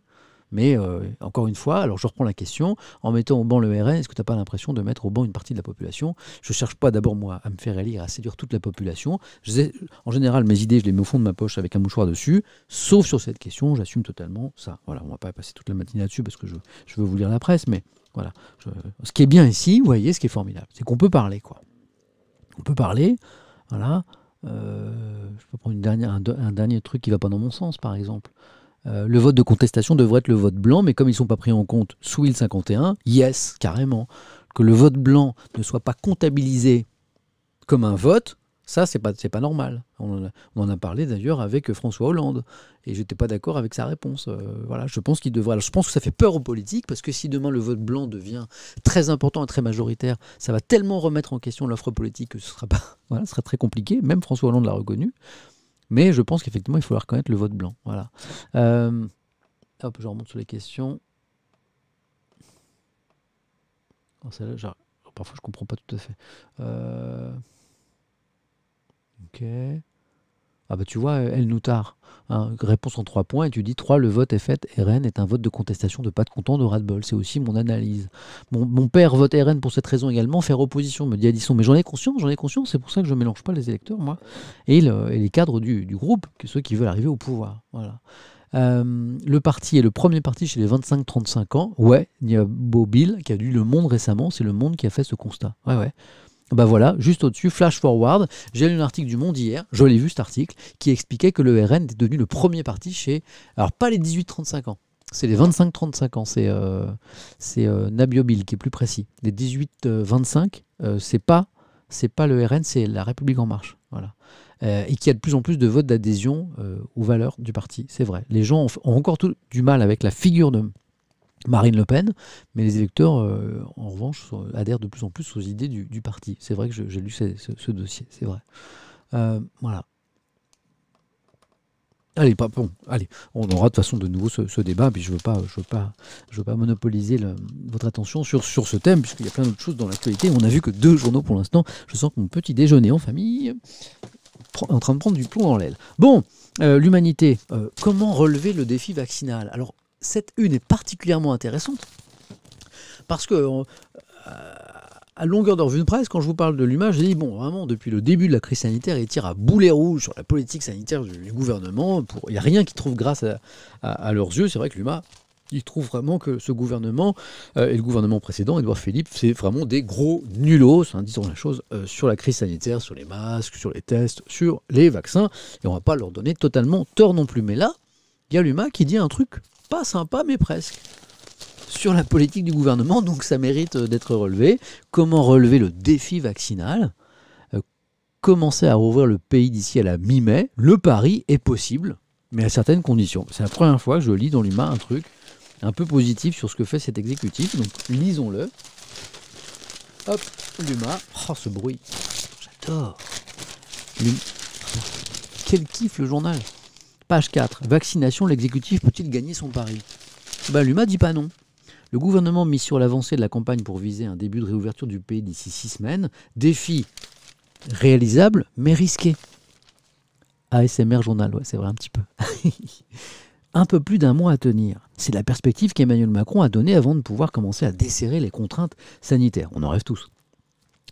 Mais encore une fois, alors je reprends la question, en mettant au banc le RN, est-ce que tu n'as pas l'impression de mettre au banc une partie de la population? Je ne cherche pas d'abord, moi, à me faire élire, à séduire toute la population. En général, mes idées, je les mets au fond de ma poche avec un mouchoir dessus, sauf sur cette question, j'assume totalement ça. Voilà, on ne va pas passer toute la matinée là-dessus parce que je veux vous lire la presse, mais voilà. Ce qui est bien ici, vous voyez, ce qui est formidable, c'est qu'on peut parler, quoi. On peut parler, voilà. Je peux prendre un dernier truc qui ne va pas dans mon sens, par exemple. Le vote de contestation devrait être le vote blanc, mais comme ils ne sont pas pris en compte sous il 51, yes, carrément. Que le vote blanc ne soit pas comptabilisé comme un vote, ça, c'est pas normal. On en a parlé d'ailleurs avec François Hollande, et je n'étais pas d'accord avec sa réponse. Voilà, je pense qu'il devrait. Alors, je pense que ça fait peur aux politiques, parce que si demain le vote blanc devient très important et très majoritaire, ça va tellement remettre en question l'offre politique que ce sera très compliqué. Même François Hollande l'a reconnu. Mais je pense qu'effectivement, il faut reconnaître le vote blanc. Voilà. Hop, je remonte sur les questions. Celle-là, parfois, je ne comprends pas tout à fait. Ok. Ah bah tu vois, El Noutar, hein, réponse en 3 points, et tu dis 3, le vote est fait, RN est un vote de contestation de pas de content de ras-le-bol. C'est aussi mon analyse. Mon père vote RN pour cette raison également, faire opposition, me dit Addison. Mais j'en ai conscience, c'est pour ça que je ne mélange pas les électeurs, moi, et les cadres du groupe, ceux qui veulent arriver au pouvoir. Voilà. Le parti est le premier parti chez les 25-35 ans. Ouais, il y a Beau Bill qui a lu Le Monde récemment, c'est Le Monde qui a fait ce constat. Ouais. Bah voilà, juste au-dessus, flash forward, j'ai lu un article du Monde hier, je l'ai vu cet article, qui expliquait que le RN était devenu le premier parti chez, alors pas les 18-35 ans, c'est les 25-35 ans, c'est Nabio Bill qui est plus précis. Les 18-25, c'est pas le RN, c'est La République En Marche, voilà. Et qui a de plus en plus de votes d'adhésion aux valeurs du parti, c'est vrai. Les gens ont encore du mal avec la figure de Marine Le Pen, mais les électeurs, en revanche, adhèrent de plus en plus aux idées du parti. C'est vrai que j'ai lu ce dossier, c'est vrai. Voilà. Allez, on aura de toute façon de nouveau ce débat, puis je veux pas monopoliser votre attention sur ce thème, puisqu'il y a plein d'autres choses dans l'actualité. On a vu que 2 journaux pour l'instant. Je sens que mon petit déjeuner en famille est en train de prendre du plomb dans l'aile. Bon, l'humanité, comment relever le défi vaccinal? Alors, cette une est particulièrement intéressante parce que à longueur de revue de presse, quand je vous parle de l'UMA, j'ai dit bon, vraiment depuis le début de la crise sanitaire, ils tirent à boulet rouge sur la politique sanitaire du gouvernement. Il n'y a rien qui trouve grâce à leurs yeux. C'est vrai que l'UMA, ils trouvent vraiment que ce gouvernement et le gouvernement précédent, Édouard Philippe, c'est vraiment des gros nulos, hein, disons la chose, sur la crise sanitaire, sur les masques, sur les tests, sur les vaccins. Et on ne va pas leur donner totalement tort non plus. Mais là, il y a l'UMA qui dit un truc pas sympa, mais presque. sur la politique du gouvernement, donc ça mérite d'être relevé. Comment relever le défi vaccinal ? Commencer à rouvrir le pays d'ici à la mi-mai. Le pari est possible, mais à certaines conditions. C'est la première fois que je lis dans l'UMA un truc un peu positif sur ce que fait cet exécutif, donc lisons-le. Hop, l'UMA. Oh, ce bruit. J'adore. Quel kiff le journal. Page 4. Vaccination, l'exécutif peut-il gagner son pari ? L'UMA dit pas non. Le gouvernement mise sur l'avancée de la campagne pour viser un début de réouverture du pays d'ici 6 semaines. Défi réalisable, mais risqué. ASMR journal, ouais, c'est vrai un petit peu. Un peu plus d'un mois à tenir. C'est la perspective qu'Emmanuel Macron a donnée avant de pouvoir commencer à desserrer les contraintes sanitaires. On en rêve tous.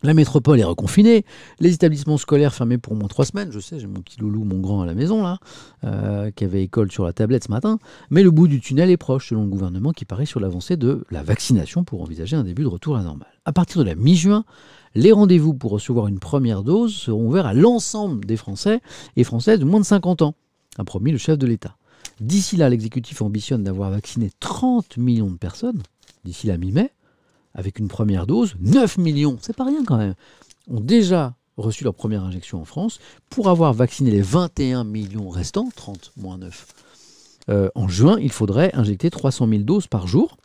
La métropole est reconfinée, les établissements scolaires fermés pour au moins 3 semaines. Je sais, j'ai mon petit loulou, mon grand à la maison, là, qui avait école sur la tablette ce matin. Mais le bout du tunnel est proche, selon le gouvernement, qui parie sur l'avancée de la vaccination pour envisager un début de retour à la normale. À partir de la mi-juin, les rendez-vous pour recevoir une première dose seront ouverts à l'ensemble des Français et Françaises de moins de 50 ans, a promis le chef de l'État. D'ici là, l'exécutif ambitionne d'avoir vacciné 30 millions de personnes, d'ici la mi-mai, avec une première dose. 9 millions, c'est pas rien quand même, ont déjà reçu leur première injection en France, pour avoir vacciné les 21 millions restants, 30 moins 9. En juin, il faudrait injecter 300 000 doses par jour.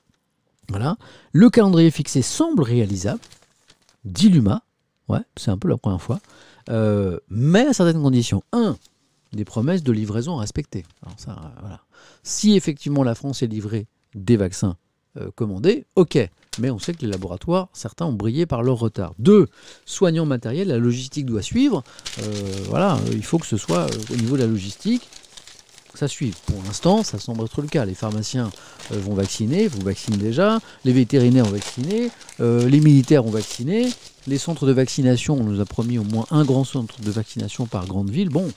Voilà. Le calendrier fixé semble réalisable, dit l'UMA, ouais, c'est un peu la première fois, mais à certaines conditions. 1. Des promesses de livraison à respecter. Alors ça, voilà. Si effectivement la France est livrée des vaccins commandés, ok, mais on sait que les laboratoires, certains ont brillé par leur retard. 2. Soignants matériels, la logistique doit suivre. Voilà, il faut que ce soit au niveau de la logistique, ça suive. Pour l'instant, ça semble être le cas. Les pharmaciens vont vacciner, vous vaccinez déjà, les vétérinaires ont vacciné, les militaires ont vacciné, les centres de vaccination, on nous a promis au moins un grand centre de vaccination par grande ville. Bon,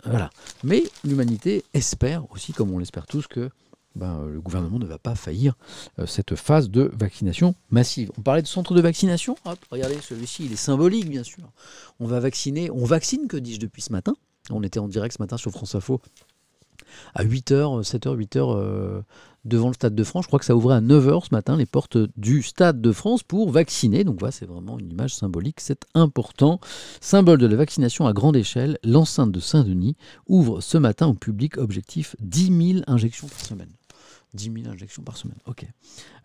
voilà. Mais l'humanité espère aussi, comme on l'espère tous, que le gouvernement ne va pas faillir cette phase de vaccination massive. On parlait de centre de vaccination. Hop, regardez, celui-ci, il est symbolique, bien sûr. On va vacciner, on vaccine, que dis-je, depuis ce matin. On était en direct ce matin sur France Info à 8h, 7h, 8h devant le Stade de France. Je crois que ça ouvrait à 9h ce matin les portes du Stade de France pour vacciner. Donc voilà, c'est vraiment une image symbolique, c'est important. Symbole de la vaccination à grande échelle, l'enceinte de Saint-Denis ouvre ce matin au public, objectif 10 000 injections par semaine. 10 000 injections par semaine, ok.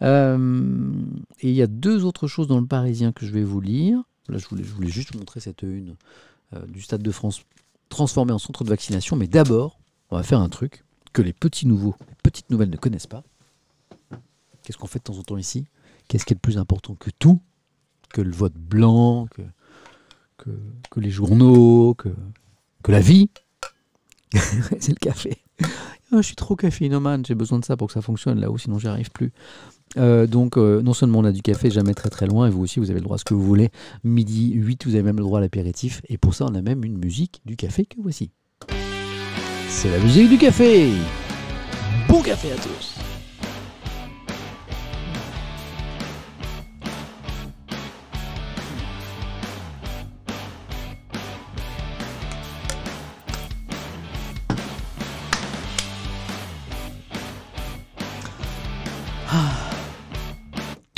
Et il y a 2 autres choses dans le Parisien que je vais vous lire. Là, je voulais juste vous montrer cette une du Stade de France transformé en centre de vaccination. Mais d'abord, on va faire un truc que les petits nouveaux, les petites nouvelles ne connaissent pas. Qu'est-ce qu'on fait de temps en temps ici ? Qu'est-ce qui est le plus important que tout ? Que le vote blanc, que les journaux, que la vie. C'est le café. Oh, je suis trop caféinomane, j'ai besoin de ça pour que ça fonctionne là-haut, sinon j'y arrive plus. Donc non seulement on a du café jamais très très loin, et vous aussi vous avez le droit à ce que vous voulez. Midi 8, vous avez même le droit à l'apéritif, et pour ça on a même une musique du café que voici. C'est la musique du café. Bon café à tous.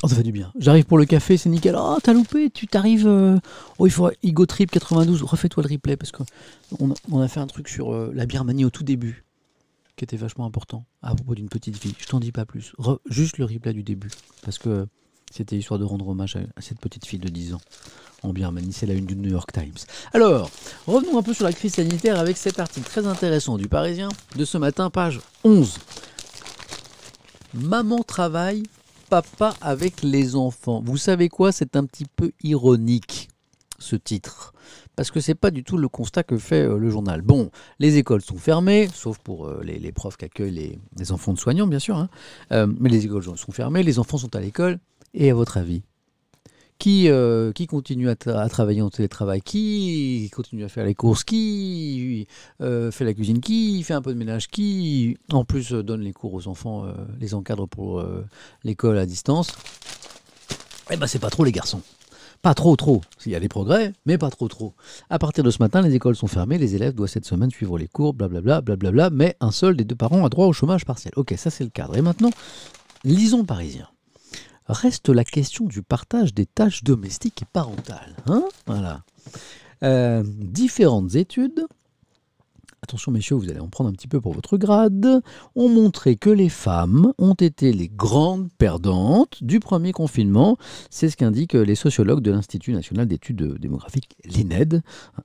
Oh, ça fait du bien. J'arrive pour le café, c'est nickel. Oh, t'as loupé, tu t'arrives. Oh, il faut Ego Trip 92. Refais-toi le replay parce qu'on a fait un truc sur la Birmanie au tout début qui était vachement important à propos d'une petite fille. Je t'en dis pas plus. Juste le replay du début parce que c'était histoire de rendre hommage à cette petite fille de 10 ans en Birmanie. C'est la une du New York Times. Alors, revenons un peu sur la crise sanitaire avec cet article très intéressant du Parisien de ce matin, page 11. Maman travaille, papa avec les enfants. Vous savez quoi, c'est un petit peu ironique ce titre, parce que c'est pas du tout le constat que fait le journal. Bon, les écoles sont fermées, sauf pour les profs qui accueillent les enfants de soignants, bien sûr, hein. Mais les écoles sont fermées, les enfants sont à l'école, et à votre avis, qui continue à travailler en télétravail, qui continue à faire les courses, qui fait la cuisine, qui fait un peu de ménage, qui en plus donne les cours aux enfants, les encadre pour l'école à distance. Eh ben c'est pas trop les garçons. Pas trop. Il y a des progrès, mais pas trop. À partir de ce matin, les écoles sont fermées, les élèves doivent cette semaine suivre les cours, blablabla, mais un seul des 2 parents a droit au chômage partiel. Ok, ça c'est le cadre. Et maintenant, Lisons le Parisien. Reste la question du partage des tâches domestiques et parentales. Hein, voilà. Différentes études, attention messieurs, vous allez en prendre un petit peu pour votre grade, ont montré que les femmes ont été les grandes perdantes du premier confinement. C'est ce qu'indiquent les sociologues de l'Institut national d'études démographiques, l'INED,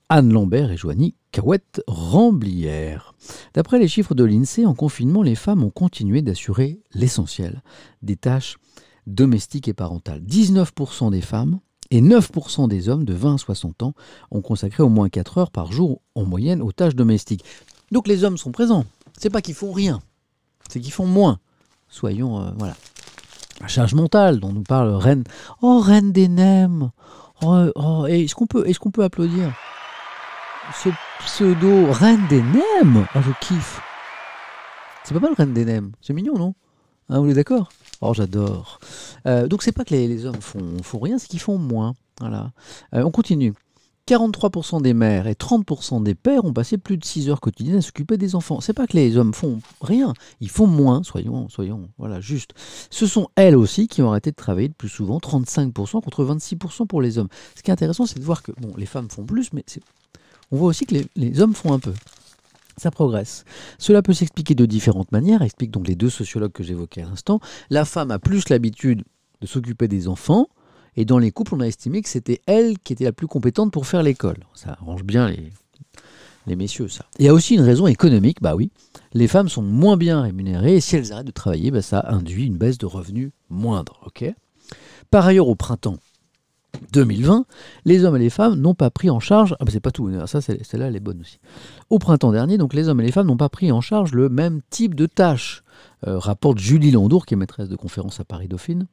Anne Lambert et Joanie Cahouette-Ramblière. D'après les chiffres de l'INSEE, en confinement, les femmes ont continué d'assurer l'essentiel des tâches domestiques et parentales. 19% des femmes et 9% des hommes de 20 à 60 ans ont consacré au moins 4 heures par jour en moyenne aux tâches domestiques. Donc les hommes sont présents. C'est pas qu'ils font rien, c'est qu'ils font moins. Soyons, voilà. La charge mentale dont nous parle Reine. Oh, Reine des Nèmes. Oh, et est-ce qu'on peut applaudir ce pseudo Reine des Nèmes? Oh, je kiffe. C'est pas mal Reine des Nèmes. C'est mignon, non? Hein, vous êtes d'accord? Oh, j'adore. Donc c'est pas que les hommes font rien, c'est qu'ils font moins. Voilà. On continue. 43% des mères et 30% des pères ont passé plus de 6 heures quotidiennes à s'occuper des enfants. C'est pas que les hommes font rien, ils font moins, soyons voilà, juste. Ce sont elles aussi qui ont arrêté de travailler le plus souvent, 35% contre 26% pour les hommes. Ce qui est intéressant, c'est de voir que bon, les femmes font plus, mais on voit aussi que les hommes font un peu. Ça progresse. Cela peut s'expliquer de différentes manières, expliquent donc les deux sociologues que j'évoquais à l'instant. La femme a plus l'habitude de s'occuper des enfants, et dans les couples, on a estimé que c'était elle qui était la plus compétente pour faire l'école. Ça arrange bien les messieurs, ça. Il y a aussi une raison économique, bah oui. Les femmes sont moins bien rémunérées, et si elles arrêtent de travailler, bah ça induit une baisse de revenus moindre. Ok. Par ailleurs, au printemps 2020, les hommes et les femmes n'ont pas pris en charge... Ah bah c'est pas tout, ça celle-là elle est bonne aussi. Au printemps dernier, donc les hommes et les femmes n'ont pas pris en charge le même type de tâches, rapporte Julie Landour, qui est maîtresse de conférence à Paris-Dauphine.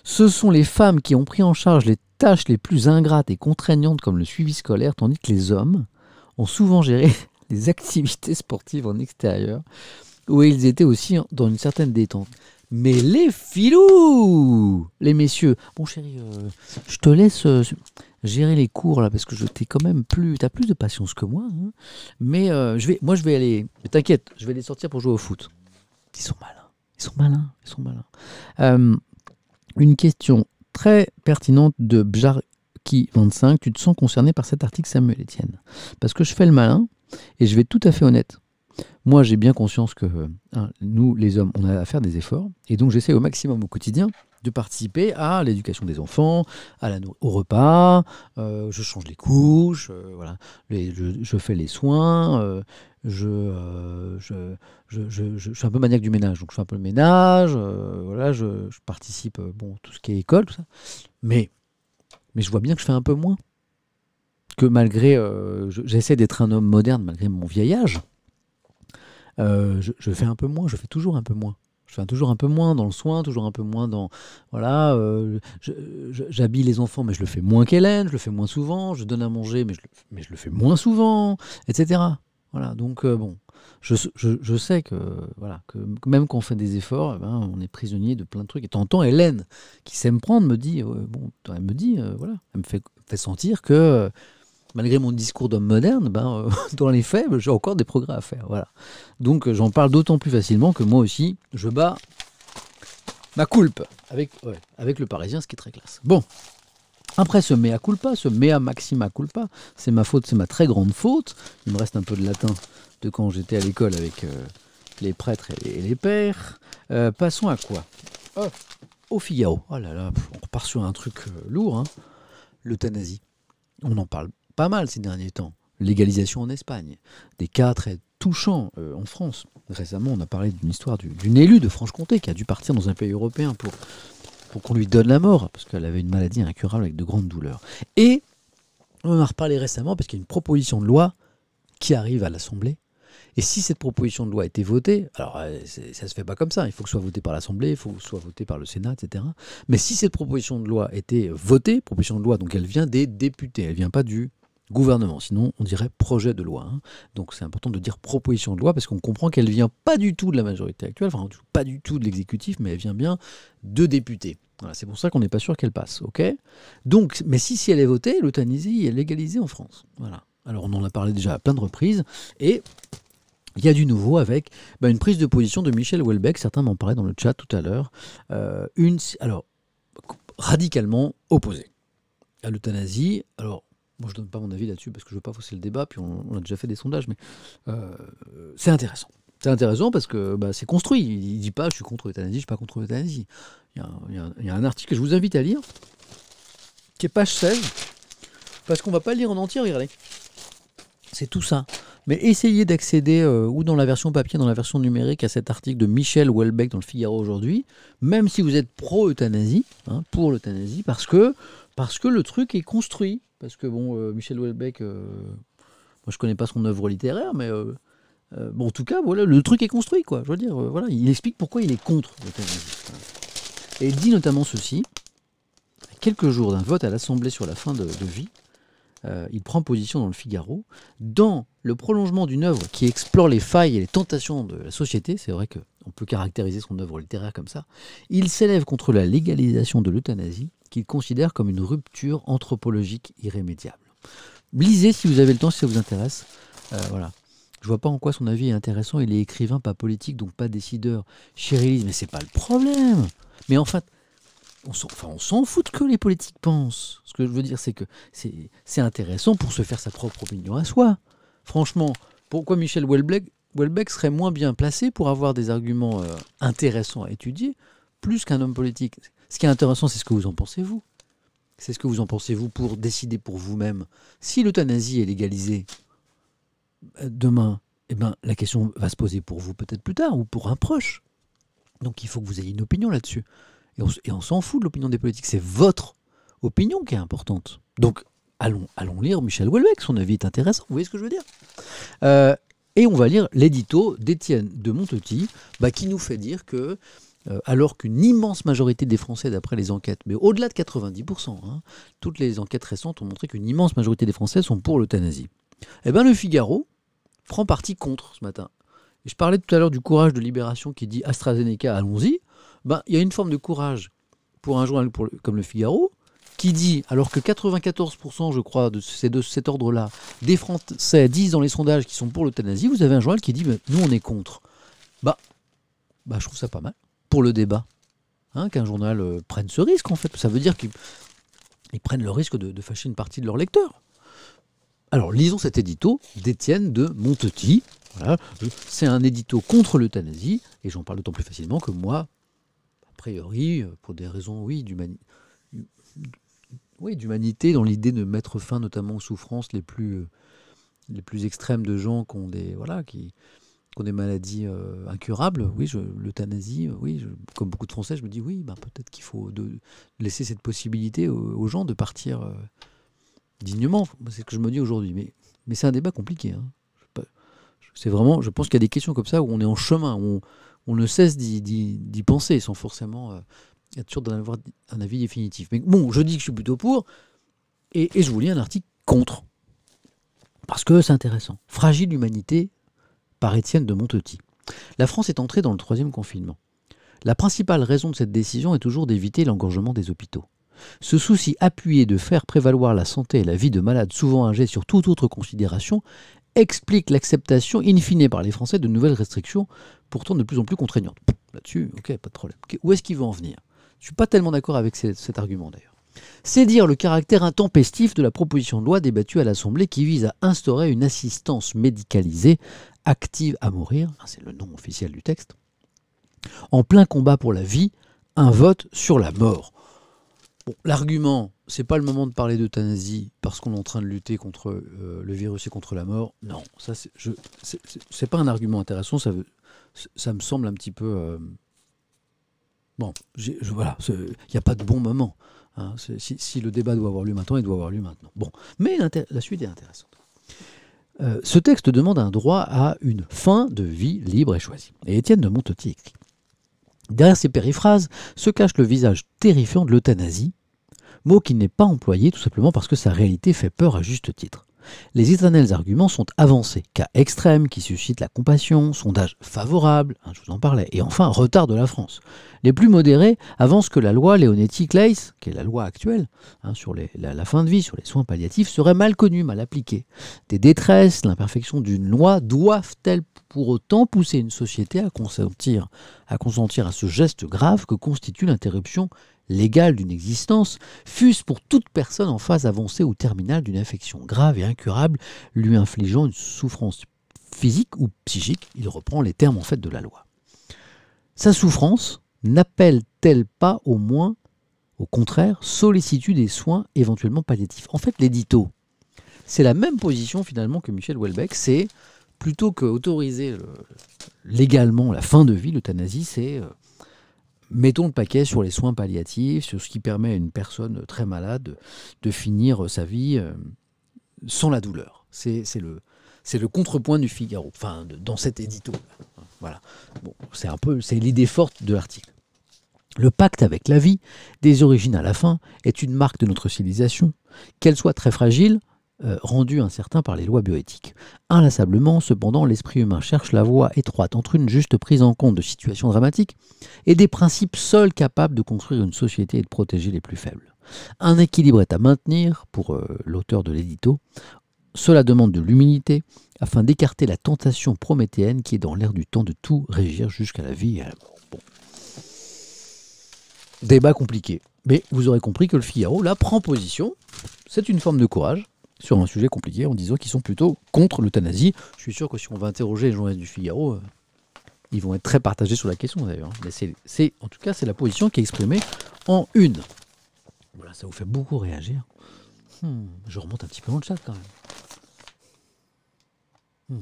Ce sont les femmes qui ont pris en charge les tâches les plus ingrates et contraignantes comme le suivi scolaire, tandis que les hommes ont souvent géré les activités sportives en extérieur, où ils étaient aussi dans une certaine détente. Mais les filous, les messieurs, bon chéri, je te laisse gérer les cours là, parce que t'es quand même t'as plus de patience que moi, hein. Mais je vais aller, mais t'inquiète, je vais les sortir pour jouer au foot. Ils sont malins. Une question très pertinente de Bjarki25, tu te sens concerné par cet article, Samuel Etienne? Parce que je fais le malin, et je vais être tout à fait honnête. Moi, j'ai bien conscience que nous, les hommes, on a à faire des efforts. Et donc, j'essaie au maximum au quotidien de participer à l'éducation des enfants, au repas, je change les couches, voilà, je fais les soins, je suis un peu maniaque du ménage. Donc, je fais un peu le ménage, voilà, je participe, tout ce qui est école, tout ça. Mais je vois bien que je fais un peu moins. Que malgré... j'essaie d'être un homme moderne malgré mon vieil âge. Je fais un peu moins, je fais toujours un peu moins. Je fais toujours un peu moins dans le soin, toujours un peu moins dans... Voilà, j'habille les enfants, mais je le fais moins qu'Hélène, je le fais moins souvent. Je donne à manger, mais je le fais moins souvent, etc. Voilà, donc je sais que, voilà, que même quand on fait des efforts, on est prisonnier de plein de trucs. Et de temps en temps, Hélène, qui sait me prendre, me dit, elle me dit, voilà, elle me fait sentir que... malgré mon discours d'homme moderne, dans les faits, j'ai encore des progrès à faire. Voilà. Donc j'en parle d'autant plus facilement que moi aussi, je bats ma culpe avec le Parisien, ce qui est très classe. Bon, après ce mea culpa, ce mea maxima culpa, c'est ma faute, c'est ma très grande faute. Il me reste un peu de latin de quand j'étais à l'école avec les prêtres et les pères. Passons à quoi? Au Figaro. Oh là là, on repart sur un truc lourd, hein. L'euthanasie. On en parle pas mal ces derniers temps. Légalisation en Espagne. Des cas très touchants en France. Récemment, on a parlé d'une histoire d'une élue de Franche-Comté qui a dû partir dans un pays européen pour qu'on lui donne la mort, parce qu'elle avait une maladie incurable avec de grandes douleurs. Et on en a reparlé récemment parce qu'il y a une proposition de loi qui arrive à l'Assemblée. Et si cette proposition de loi a été votée, alors ça se fait pas comme ça, il faut que ce soit voté par l'Assemblée, il faut que ce soit voté par le Sénat, etc. Mais si cette proposition de loi était votée, proposition de loi, donc elle vient des députés, elle vient pas du gouvernement, sinon on dirait projet de loi, hein. Donc c'est important de dire proposition de loi parce qu'on comprend qu'elle vient pas du tout de la majorité actuelle, enfin pas du tout de l'exécutif, mais elle vient bien de députés. Voilà, c'est pour ça qu'on n'est pas sûr qu'elle passe, ok? Donc, mais si elle est votée, l'euthanasie est légalisée en France. Voilà. Alors on en a parlé déjà à plein de reprises, et il y a du nouveau avec une prise de position de Michel Houellebecq, certains m'en parlaient dans le chat tout à l'heure, alors radicalement opposée à l'euthanasie. Alors, moi je ne donne pas mon avis là-dessus parce que je ne veux pas fausser le débat, puis on a déjà fait des sondages, mais c'est intéressant. C'est intéressant parce que c'est construit. Il ne dit pas je suis contre l'euthanasie, je ne suis pas contre l'euthanasie. Il y a un article que je vous invite à lire, qui est page 16, parce qu'on ne va pas le lire en entier, regardez. C'est tout ça. Mais essayez d'accéder, ou dans la version papier, dans la version numérique, à cet article de Michel Houellebecq dans le Figaro aujourd'hui, même si vous êtes pro-euthanasie, pour l'euthanasie, parce que le truc est construit. Parce que, Michel Houellebecq, moi je connais pas son œuvre littéraire, mais en tout cas, voilà, le truc est construit, quoi. Je veux dire, voilà, il explique pourquoi il est contre l'euthanasie. Voilà. Et il dit notamment ceci, à quelques jours d'un vote à l'Assemblée sur la fin de vie, il prend position dans le Figaro, dans le prolongement d'une œuvre qui explore les failles et les tentations de la société, c'est vrai qu'on peut caractériser son œuvre littéraire comme ça, il s'élève contre la légalisation de l'euthanasie, qu'il considère comme une rupture anthropologique irrémédiable. Lisez si vous avez le temps, si ça vous intéresse. Voilà. Je vois pas en quoi son avis est intéressant, il est écrivain, pas politique, donc pas décideur. Chérélise, mais c'est pas le problème. Mais en fait, on s'en fout de ce que les politiques pensent. Ce que je veux dire, c'est que c'est intéressant pour se faire sa propre opinion à soi. Franchement, pourquoi Michel Houellebecq serait moins bien placé pour avoir des arguments intéressants à étudier, plus qu'un homme politique? Ce qui est intéressant, c'est ce que vous en pensez, vous. C'est ce que vous en pensez, vous, pour décider pour vous-même. Si l'euthanasie est légalisée demain, la question va se poser pour vous peut-être plus tard, ou pour un proche. Donc il faut que vous ayez une opinion là-dessus. Et on s'en fout de l'opinion des politiques. C'est votre opinion qui est importante. Donc, allons lire Michel Houellebecq. Son avis est intéressant. Vous voyez ce que je veux dire ? Et on va lire l'édito d'Étienne de Montetis, qui nous fait dire que, alors qu'une immense majorité des Français, d'après les enquêtes, mais au-delà de 90%, toutes les enquêtes récentes ont montré qu'une immense majorité des Français sont pour l'euthanasie. Le Figaro prend parti contre ce matin. Et je parlais tout à l'heure du courage de Libération qui dit AstraZeneca, allons-y. Il y a une forme de courage pour un journal comme le Figaro qui dit, alors que 94%, je crois, de cet ordre-là, des Français disent dans les sondages qu'ils sont pour l'euthanasie, vous avez un journal qui dit, nous on est contre. Je trouve ça pas mal pour le débat. Qu'un journal prenne ce risque, en fait. Ça veut dire qu'ils prennent le risque de fâcher une partie de leurs lecteurs. Alors, lisons cet édito d'Étienne de Montetis. Voilà. C'est un édito contre l'euthanasie, et j'en parle d'autant plus facilement que moi, a priori, pour des raisons, d'humanité, dans l'idée de mettre fin notamment aux souffrances les plus extrêmes de gens qui ont des maladies incurables. Oui, l'euthanasie, comme beaucoup de Français, je me dis peut-être qu'il faut laisser cette possibilité aux gens de partir dignement. C'est ce que je me dis aujourd'hui. Mais c'est un débat compliqué. C'est vraiment, je pense qu'il y a des questions comme ça où on est en chemin, où on ne cesse d'y penser sans forcément être sûr d'en avoir un avis définitif. Mais je dis que je suis plutôt pour, et je vous lis un article contre. Parce que c'est intéressant. Fragile humanité, par Étienne de Montetis. La France est entrée dans le 3e confinement. La principale raison de cette décision est toujours d'éviter l'engorgement des hôpitaux. Ce souci appuyé de faire prévaloir la santé et la vie de malades souvent âgés sur toute autre considération explique l'acceptation in fine par les Français de nouvelles restrictions, pourtant de plus en plus contraignantes. Là-dessus, ok, pas de problème. Où est-ce qu'il veut en venir ? Je ne suis pas tellement d'accord avec cet argument d'ailleurs. C'est dire le caractère intempestif de la proposition de loi débattue à l'Assemblée qui vise à instaurer une assistance médicalisée active à mourir, c'est le nom officiel du texte, en plein combat pour la vie, un vote sur la mort. L'argument, c'est pas le moment de parler d'euthanasie parce qu'on est en train de lutter contre le virus et contre la mort. Non, ça c'est pas un argument intéressant. Ça me semble un petit peu. Voilà, il n'y a pas de bon moment. Si le débat doit avoir lieu maintenant, il doit avoir lieu maintenant. Mais la suite est intéressante. Ce texte demande un droit à une fin de vie libre et choisie. Et Étienne de Montetis écrit. Derrière ces périphrases se cache le visage terrifiant de l'euthanasie, mot qui n'est pas employé tout simplement parce que sa réalité fait peur à juste titre. Les éternels arguments sont avancés, cas extrême qui suscite la compassion, sondage favorable, je vous en parlais, et enfin retard de la France. Les plus modérés avancent que la loi Leonetti-Claeys, qui est la loi actuelle, sur la fin de vie, sur les soins palliatifs, serait mal connue, mal appliquée. Des détresses, l'imperfection d'une loi doivent-elles pour autant pousser une société à consentir à ce geste grave que constitue l'interruption légale d'une existence, fût-ce pour toute personne en phase avancée ou terminale d'une affection grave et incurable, lui infligeant une souffrance physique ou psychique, il reprend les termes en fait de la loi. Sa souffrance n'appelle-t-elle pas au moins, au contraire, sollicitude des soins éventuellement palliatifs? En fait, l'édito, c'est la même position finalement que Michel Houellebecq, c'est plutôt qu'autoriser légalement la fin de vie, l'euthanasie, c'est mettons le paquet sur les soins palliatifs, sur ce qui permet à une personne très malade de finir sa vie sans la douleur. C'est le contrepoint du Figaro, enfin dans cet édito. Voilà. Bon, c'est l'idée forte de l'article. Le pacte avec la vie, des origines à la fin, est une marque de notre civilisation, qu'elle soit très fragile, rendue incertain par les lois bioéthiques. Inlassablement, cependant, l'esprit humain cherche la voie étroite entre une juste prise en compte de situations dramatiques et des principes seuls capables de construire une société et de protéger les plus faibles. Un équilibre est à maintenir, pour l'auteur de l'édito. Cela demande de l'humilité, afin d'écarter la tentation prométhéenne qui est dans l'air du temps de tout régir jusqu'à la vie et à la mort. Bon. Débat compliqué. Mais vous aurez compris que le Figaro, là, prend position. C'est une forme de courage sur un sujet compliqué en disant qu'ils sont plutôt contre l'euthanasie. Je suis sûr que si on va interroger les journalistes du Figaro, ils vont être très partagés sur la question d'ailleurs. Mais en tout cas, c'est la position qui est exprimée en une. Voilà, ça vous fait beaucoup réagir. Je remonte un petit peu dans le chat quand même.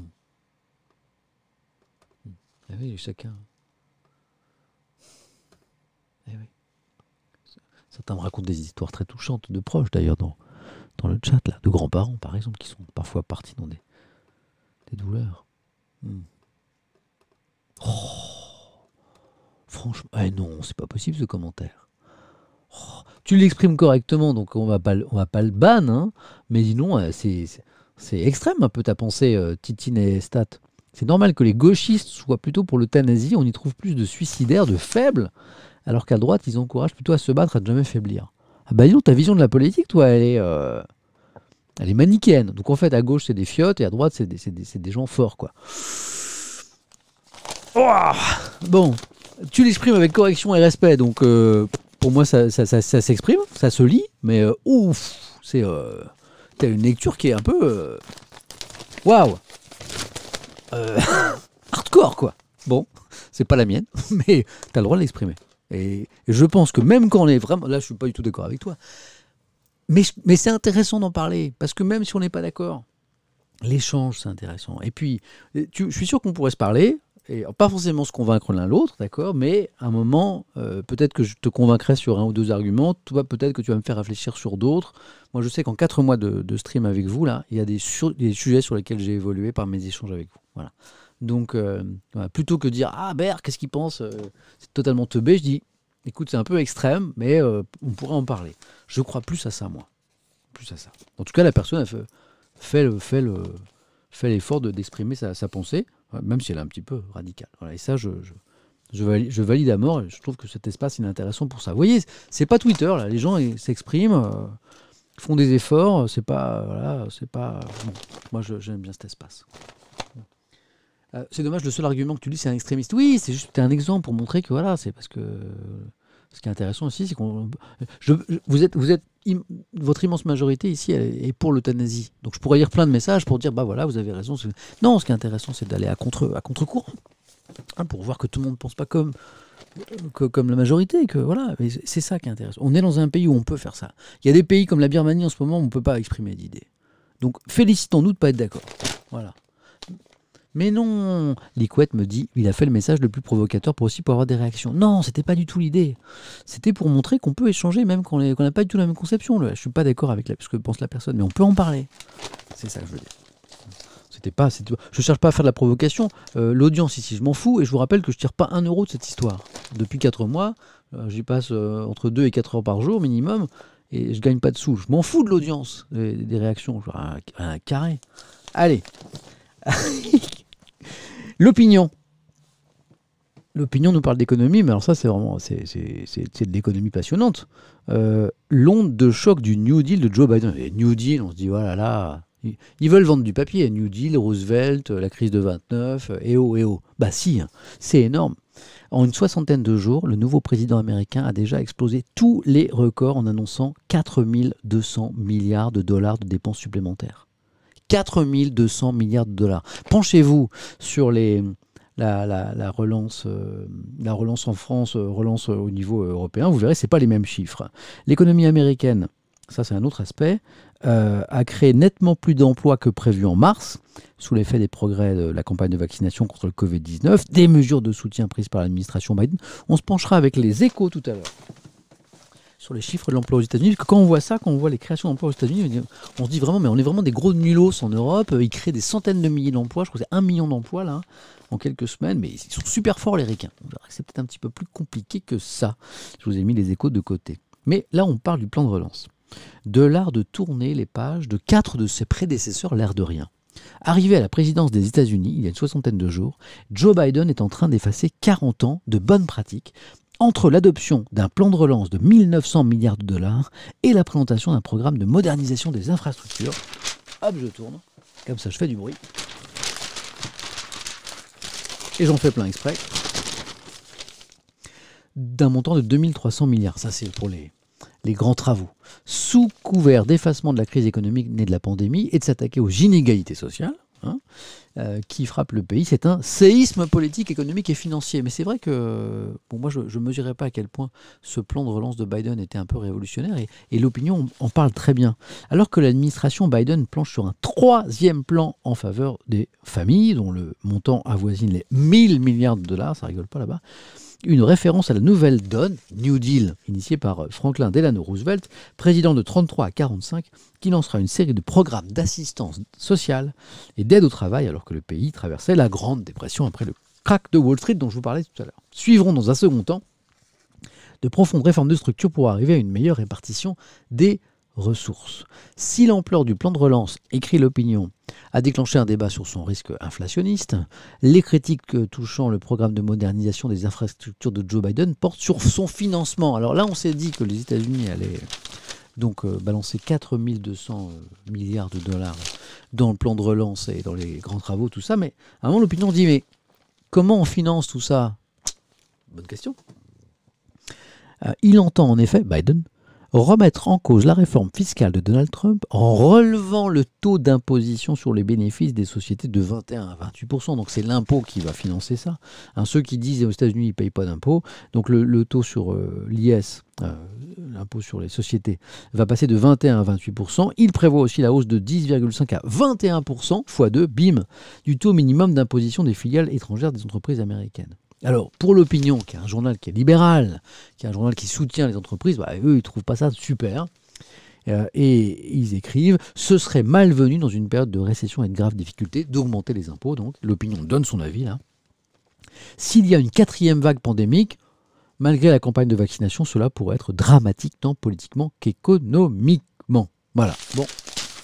Ah oui, chacun. Eh oui. Certains me racontent des histoires très touchantes de proches d'ailleurs dans le chat, là, de grands-parents par exemple, qui sont parfois partis dans des douleurs. Franchement, non, c'est pas possible ce commentaire. Tu l'exprimes correctement, donc on va pas le ban, hein, mais sinon, c'est extrême un peu ta pensée, Titine et Stat. C'est normal que les gauchistes soient plutôt pour l'euthanasie, on y trouve plus de suicidaires, de faibles, alors qu'à droite, ils encouragent plutôt à se battre, à ne jamais faiblir. Ah bah dis donc, ta vision de la politique, toi, elle est manichéenne. Donc en fait, à gauche, c'est des fiottes, et à droite, c'est des gens forts, quoi. Oh, bon, tu l'exprimes avec correction et respect, donc pour moi, ça s'exprime, ça se lit, mais ouf, t'as une lecture qui est un peu... Waouh, hardcore, quoi. Bon, c'est pas la mienne, mais t'as le droit de l'exprimer. Et je pense que même quand on est vraiment... Là, je suis pas du tout d'accord avec toi. Mais c'est intéressant d'en parler, parce que même si on n'est pas d'accord, l'échange, c'est intéressant. Et puis, je suis sûr qu'on pourrait se parler, et pas forcément se convaincre l'un l'autre, d'accord, mais à un moment, peut-être que je te convaincrai sur un ou deux arguments, toi, peut-être que tu vas me faire réfléchir sur d'autres. Moi, je sais qu'en 4 mois de stream avec vous, là, il y a des sujets sur lesquels j'ai évolué par mes échanges avec vous. Voilà. Donc, voilà, plutôt que de dire « Ah, Bert, qu'est-ce qu'il pense c'est totalement teubé », je dis « Écoute, c'est un peu extrême, mais on pourrait en parler. » Je crois plus à ça, moi. Plus à ça. En tout cas, la personne elle fait l'effort d'exprimer sa pensée, même si elle est un petit peu radicale. Voilà, et ça, je valide à mort, et je trouve que cet espace il est intéressant pour ça. Vous voyez, c'est pas Twitter, là. Les gens s'expriment, font des efforts, c'est pas... Voilà, c'est pas... Bon, moi, j'aime bien cet espace. C'est dommage, le seul argument que tu dis, c'est un extrémiste. Oui, c'est juste un exemple pour montrer que voilà, c'est parce que ce qui est intéressant aussi, c'est qu'on, votre immense majorité ici est pour l'euthanasie. Donc je pourrais lire plein de messages pour dire bah voilà, vous avez raison. Non, ce qui est intéressant, c'est d'aller à contre-courant, pour voir que tout le monde ne pense pas comme la majorité, que voilà, c'est ça qui est intéressant. On est dans un pays où on peut faire ça. Il y a des pays comme la Birmanie en ce moment où on ne peut pas exprimer d'idées. Donc félicitons-nous de ne pas être d'accord. Voilà. Mais non, Liquette me dit, il a fait le message le plus provocateur pour avoir des réactions. Non, c'était pas du tout l'idée. C'était pour montrer qu'on peut échanger même qu'on n'a pas du tout la même conception. Je suis pas d'accord avec ce que pense la personne, mais on peut en parler. C'est ça que je veux dire. Je cherche pas à faire de la provocation. L'audience ici, je m'en fous, et je vous rappelle que je tire pas 1 euro de cette histoire. Depuis 4 mois, j'y passe entre 2 et 4 heures par jour minimum, et je gagne pas de sous. Je m'en fous de l'audience, des réactions. Je veux un carré. Allez. L'opinion. L'opinion nous parle d'économie, mais alors ça, c'est vraiment c'est de l'économie passionnante. L'onde de choc du New Deal de Joe Biden. Et New Deal, on se dit, voilà, là, ils veulent vendre du papier. New Deal, Roosevelt, la crise de 29, et oh. Bah si, hein, c'est énorme. En une soixantaine de jours, le nouveau président américain a déjà explosé tous les records en annonçant 4200 milliards de dollars de dépenses supplémentaires. 4200 milliards de dollars. Penchez-vous sur la relance en France, relance au niveau européen, vous verrez, ce n'est pas les mêmes chiffres. L'économie américaine, ça c'est un autre aspect, a créé nettement plus d'emplois que prévu en mars, sous l'effet des progrès de la campagne de vaccination contre le Covid-19, des mesures de soutien prises par l'administration Biden. On se penchera avec les Échos tout à l'heure sur les chiffres de l'emploi aux États-Unis. Parce que quand on voit ça, quand on voit les créations d'emplois aux États-Unis, on se dit vraiment, mais on est vraiment des gros nulos en Europe. Ils créent des centaines de milliers d'emplois. Je crois que c'est 1 million d'emplois là, en quelques semaines. Mais ils sont super forts, les Ricains. On verra que c'est peut-être un petit peu plus compliqué que ça. Je vous ai mis les Échos de côté. Mais là, on parle du plan de relance. De l'art de tourner les pages de 4 de ses prédécesseurs, l'air de rien. Arrivé à la présidence des États-Unis, il y a une soixantaine de jours, Joe Biden est en train d'effacer 40 ans de bonnes pratiques entre l'adoption d'un plan de relance de 1900 milliards de dollars et la présentation d'un programme de modernisation des infrastructures. Hop, je tourne. Comme ça, je fais du bruit. Et j'en fais plein exprès. D'un montant de 2300 milliards. Ça, c'est pour les grands travaux. Sous couvert d'effacement de la crise économique née de la pandémie et de s'attaquer aux inégalités sociales, qui frappe le pays. C'est un séisme politique, économique et financier. Mais c'est vrai que, bon, moi, je ne mesurais pas à quel point ce plan de relance de Biden était un peu révolutionnaire, et l'opinion en parle très bien. Alors que l'administration Biden planche sur un 3e plan en faveur des familles, dont le montant avoisine les 1000 milliards de dollars, ça rigole pas là-bas, une référence à la nouvelle donne, New Deal, initiée par Franklin Delano Roosevelt, président de 33 à 45, qui lancera une série de programmes d'assistance sociale et d'aide au travail alors que le pays traversait la Grande Dépression après le crack de Wall Street dont je vous parlais tout à l'heure. Suivront dans un second temps de profondes réformes de structure pour arriver à une meilleure répartition des ressources. Si l'ampleur du plan de relance, écrit l'opinion, a déclenché un débat sur son risque inflationniste, les critiques touchant le programme de modernisation des infrastructures de Joe Biden portent sur son financement. Alors là, on s'est dit que les États-Unis allaient donc balancer 4200 milliards de dollars dans le plan de relance et dans les grands travaux, tout ça, mais à un moment, l'opinion dit, mais comment on finance tout ça? Bonne question. Il entend en effet, Biden, remettre en cause la réforme fiscale de Donald Trump en relevant le taux d'imposition sur les bénéfices des sociétés de 21 à 28%. Donc c'est l'impôt qui va financer ça. Ceux qui disent aux États-Unis ils ne payent pas d'impôt, donc le taux sur l'IS, l'impôt sur les sociétés, va passer de 21 à 28%. Il prévoit aussi la hausse de 10,5 à 21%, x 2, bim, du taux minimum d'imposition des filiales étrangères des entreprises américaines. Alors, pour l'opinion, qui est un journal qui est libéral, qui est un journal qui soutient les entreprises, eux, ils ne trouvent pas ça super. Et ils écrivent « Ce serait malvenu dans une période de récession et de graves difficultés d'augmenter les impôts. » Donc, l'opinion donne son avis, là. S'il y a une 4e vague pandémique, malgré la campagne de vaccination, cela pourrait être dramatique tant politiquement qu'économiquement. Voilà. Bon,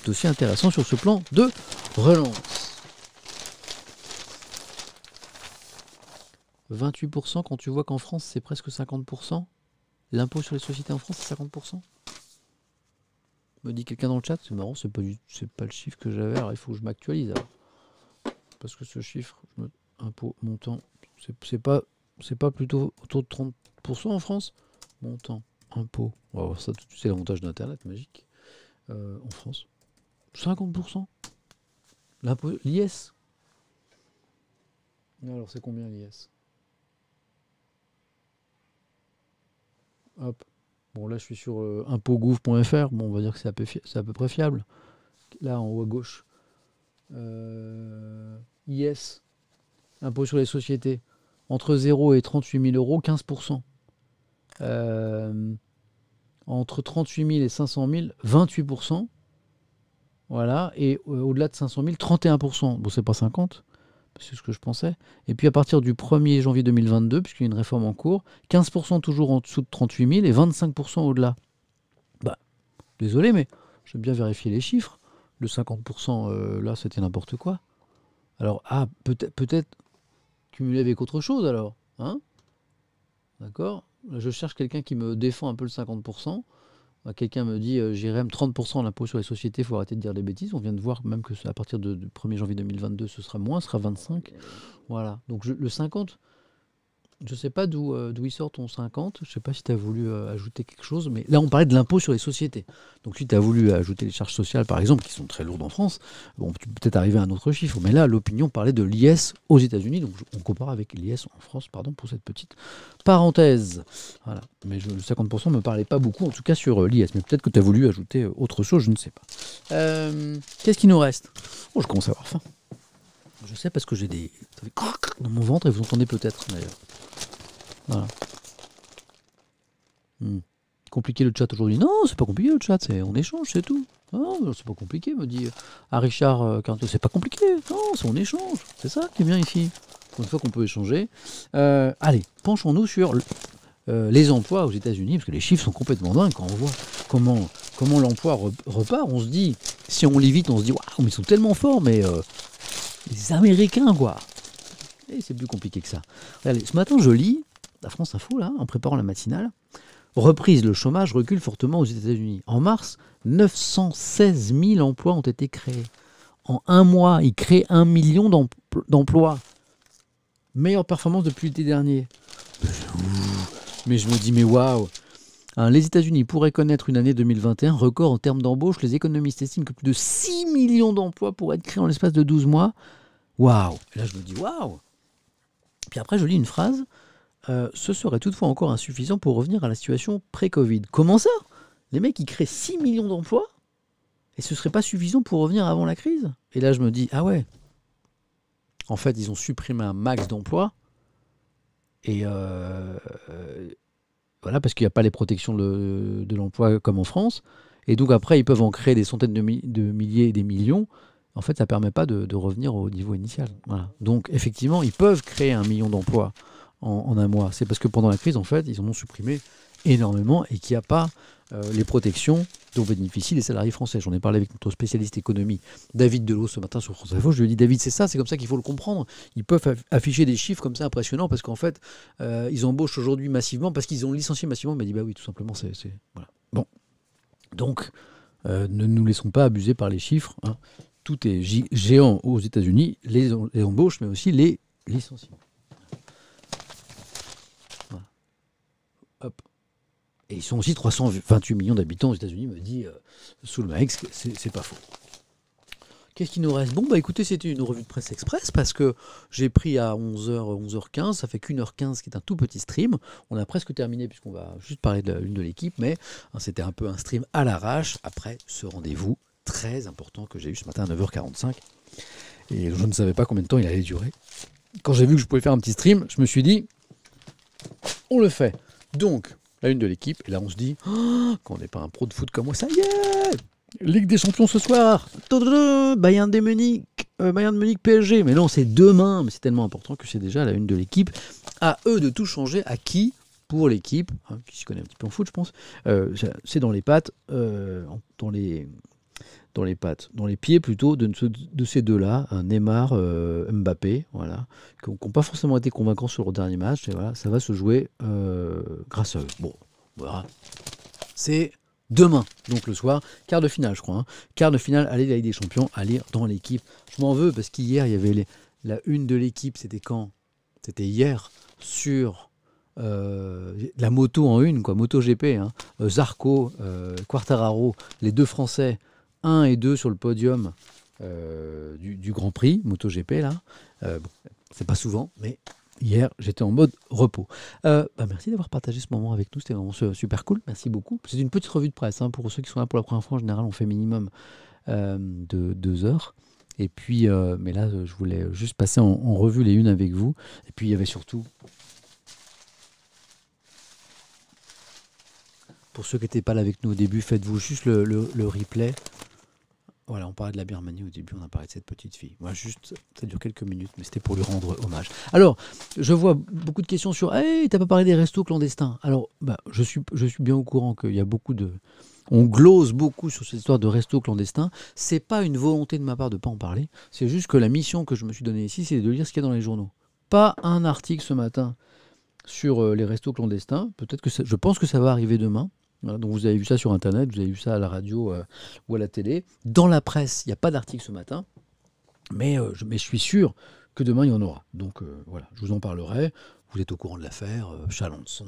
dossier intéressant sur ce plan de relance. 28% quand tu vois qu'en France, c'est presque 50%. L'impôt sur les sociétés en France, c'est 50%. Me dit quelqu'un dans le chat, c'est marrant, c'est pas le chiffre que j'avais, alors il faut que je m'actualise. Parce que ce chiffre, impôt, montant, c'est pas plutôt autour de 30% en France? Montant, impôt, on va voir ça tout de suite, c'est l'avantage d'Internet, magique. En France, 50%. L'impôt, l'IS. Alors c'est combien l'IS? Hop. Bon, là, je suis sur impôtgouv.fr. Bon, on va dire que c'est à peu près fiable. Là, en haut à gauche. IS, impôt sur les sociétés. Entre 0 et 38 000 euros, 15%. Entre 38 000 et 500 000, 28%. Voilà. Et au-delà de 500 000, 31%. Bon, c'est pas 50%. C'est ce que je pensais. Et puis à partir du 1er janvier 2022, puisqu'il y a une réforme en cours, 15% toujours en dessous de 38 000 et 25% au-delà. Bah, Désolé, mais j'aime bien vérifier les chiffres. Le 50%, là, c'était n'importe quoi. Alors, peut-être cumuler avec autre chose, alors. Hein? D'accord? Là, je cherche quelqu'un qui me défend un peu le 50%. Quelqu'un me dit, j'irai même 30% l'impôt sur les sociétés, il faut arrêter de dire des bêtises. On vient de voir même que à partir du 1er janvier 2022, ce sera moins, ce sera 25. Voilà. Donc, le 50... Je ne sais pas d'où il sort ton 50. Je ne sais pas si tu as voulu ajouter quelque chose. Mais là, on parlait de l'impôt sur les sociétés. Donc, si tu as voulu ajouter les charges sociales, par exemple, qui sont très lourdes en France, bon, tu peux peut-être arriver à un autre chiffre. Mais là, l'opinion parlait de l'IS aux États-Unis. Donc, on compare avec l'IS en France, pardon, pour cette petite parenthèse. Voilà. Mais le 50% ne me parlait pas beaucoup, en tout cas sur l'IS. Mais peut-être que tu as voulu ajouter autre chose, je ne sais pas. Qu'est-ce qui nous reste? Oh, je commence à avoir faim. Je sais parce que j'ai des... Ça fait dans mon ventre et vous entendez peut-être d'ailleurs. Voilà. Compliqué le chat aujourd'hui. Non, c'est pas compliqué le chat, on échange, c'est tout. Non, c'est pas compliqué, me dit Richard 42. C'est pas compliqué, non, c'est on échange. C'est ça qui est bien ici. Une fois qu'on peut échanger. Allez, penchons-nous sur les emplois aux États-Unis, parce que les chiffres sont complètement dingues. Quand on voit comment l'emploi repart, on se dit, si on lit vite, on se dit, waouh, mais ils sont tellement forts, mais les Américains, quoi. Et c'est plus compliqué que ça. Allez, ce matin, je lis la France Info, là, en préparant la matinale. Reprise, le chômage recule fortement aux États-Unis. En mars, 916 000 emplois ont été créés. En un mois, ils créent 1 million d'emplois. Meilleure performance depuis l'été dernier. Mais je me dis, mais waouh! Les États-Unis pourraient connaître une année 2021 record en termes d'embauche. Les économistes estiment que plus de 6 millions d'emplois pourraient être créés en l'espace de 12 mois. Waouh! Et là, je me dis, waouh! Puis après, je lis une phrase. Ce serait toutefois encore insuffisant pour revenir à la situation pré-Covid. Comment ça? Les mecs, ils créent 6 millions d'emplois et ce serait pas suffisant pour revenir avant la crise? Et là, je me dis, ah ouais. En fait, ils ont supprimé un max d'emplois et voilà, parce qu'il n'y a pas les protections de l'emploi comme en France. Et donc après, ils peuvent en créer des centaines de milliers et des millions. En fait, ça ne permet pas de revenir au niveau initial. Voilà. Donc effectivement, ils peuvent créer 1 million d'emplois en un mois. C'est parce que pendant la crise, en fait, ils en ont supprimé énormément et qu'il n'y a pas les protections dont bénéficient les salariés français. J'en ai parlé avec notre spécialiste économie, David Delot, ce matin sur France Info. Je lui ai dit, David, c'est ça, c'est comme ça qu'il faut le comprendre. Ils peuvent afficher des chiffres comme ça impressionnants parce qu'en fait, ils embauchent aujourd'hui massivement parce qu'ils ont licencié massivement. Il m'a dit, bah oui, tout simplement, c'est... Voilà. Bon. Donc, ne nous laissons pas abuser par les chiffres. Hein. Tout est géant aux États-Unis, les embauches, mais aussi les licenciements. Voilà. Hop. Et ils sont aussi 328 millions d'habitants aux États-Unis, me dit Soulmax, c'est pas faux. Qu'est-ce qui nous reste? Bon, bah écoutez, c'était une revue de presse express parce que j'ai pris à 11h, 11h15, ça fait qu'1h15 qui est un tout petit stream. On a presque terminé puisqu'on va juste parler de l'une de l'équipe, mais c'était un peu un stream à l'arrache après ce rendez-vous très important que j'ai eu ce matin à 9h45. Et je ne savais pas combien de temps il allait durer. Quand j'ai vu que je pouvais faire un petit stream, je me suis dit, on le fait. Donc, la une de l'équipe, et là on se dit, oh, quand on n'est pas un pro de foot comme moi, ça y est, Ligue des Champions ce soir, Bayern de Munich, PSG, mais non, c'est demain, mais c'est tellement important que c'est déjà la une de l'équipe. À eux de tout changer, à qui? Pour l'équipe, hein, qui s'y connaît un petit peu en foot, je pense, c'est dans les pattes, dans les pieds plutôt de ces deux-là, Neymar, Mbappé, voilà, qui n'ont pas forcément été convaincants sur le dernier match, et voilà, ça va se jouer grâce à eux. Bon, voilà, c'est demain, donc le soir, quart de finale, je crois, hein. Quart de finale, aller la Ligue des Champions, à lire dans l'équipe. Je m'en veux parce qu'hier, il y avait la une de l'équipe, c'était quand? C'était hier, sur la moto en une, quoi, MotoGP, hein. Zarco, Quartararo, les deux Français, 1 et 2 sur le podium du Grand Prix MotoGP là. Bon, c'est pas souvent, mais hier j'étais en mode repos. Merci d'avoir partagé ce moment avec nous, c'était vraiment super cool. Merci beaucoup. C'est une petite revue de presse, hein, pour ceux qui sont là pour la première fois. En général, on fait minimum de 2 heures. Et puis, mais là, je voulais juste passer en revue les unes avec vous. Et puis, il y avait surtout, pour ceux qui n'étaient pas là avec nous au début, faites-vous juste le replay. Voilà, on parlait de la Birmanie au début, on a parlé de cette petite fille. Moi, juste, ça dure quelques minutes, mais c'était pour lui rendre hommage. Alors, je vois beaucoup de questions sur « Hey, t'as pas parlé des restos clandestins ?» Alors, je suis bien au courant qu'il y a beaucoup de On glose beaucoup sur cette histoire de resto clandestin. C'est pas une volonté de ma part de pas en parler. C'est juste que la mission que je me suis donnée ici, c'est de lire ce qu'il y a dans les journaux. Pas un article ce matin sur les restos clandestins. Peut-être que je pense que ça va arriver demain. Voilà, donc vous avez vu ça sur Internet, vous avez vu ça à la radio ou à la télé. Dans la presse, il n'y a pas d'article ce matin. Mais je suis sûr que demain, il y en aura. Donc voilà, je vous en parlerai. Vous êtes au courant de l'affaire. Chalençon,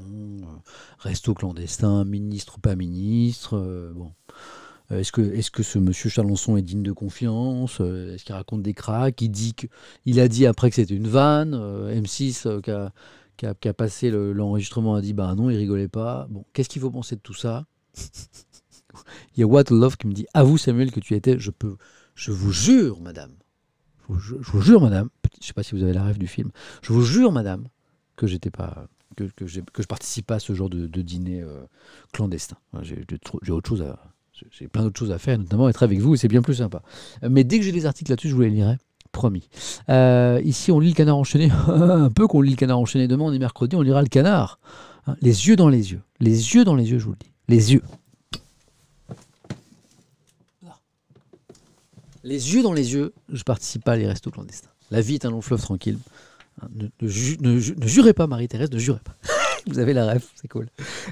resto clandestin, ministre, pas ministre. Bon. Est-ce que ce monsieur Chalençon est digne de confiance? Est-ce qu'il raconte des cracks? Il a dit après que c'était une vanne. M6 qui a passé l'enregistrement a dit bah non, il rigolait pas. Bon, qu'est-ce qu'il faut penser de tout ça? Il y a What Love qui me dit avoue Samuel que tu étais. Je vous jure, madame. Je vous jure, madame. Je sais pas si vous avez la rêve du film. Je vous jure, madame, que j'étais pas. Que je participe pas à ce genre de dîner clandestin. Voilà, j'ai autre chose à. J'ai plein d'autres choses à faire, notamment être avec vous, et c'est bien plus sympa. Mais dès que j'ai des articles là-dessus, je vous les lirai, promis. Ici, on lit le Canard enchaîné, un peu qu'on lit le Canard enchaîné. Demain, on est mercredi, on lira le Canard. Hein, les yeux dans les yeux. Les yeux dans les yeux, je vous le dis. Les yeux. Les yeux dans les yeux, je participe pas à les restos clandestins. La vie est un long fleuve tranquille. Hein, ne jurez pas, Marie-Thérèse, ne jurez pas. Vous avez la ref, c'est cool.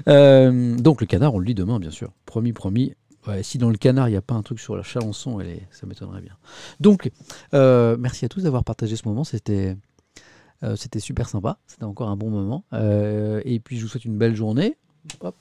Donc le Canard, on le lit demain, bien sûr. Promis, promis. Ouais, si dans le Canard, il n'y a pas un truc sur la Chalençon, ça m'étonnerait bien. Donc, merci à tous d'avoir partagé ce moment. C'était super sympa. C'était encore un bon moment. Et puis, je vous souhaite une belle journée. Hop.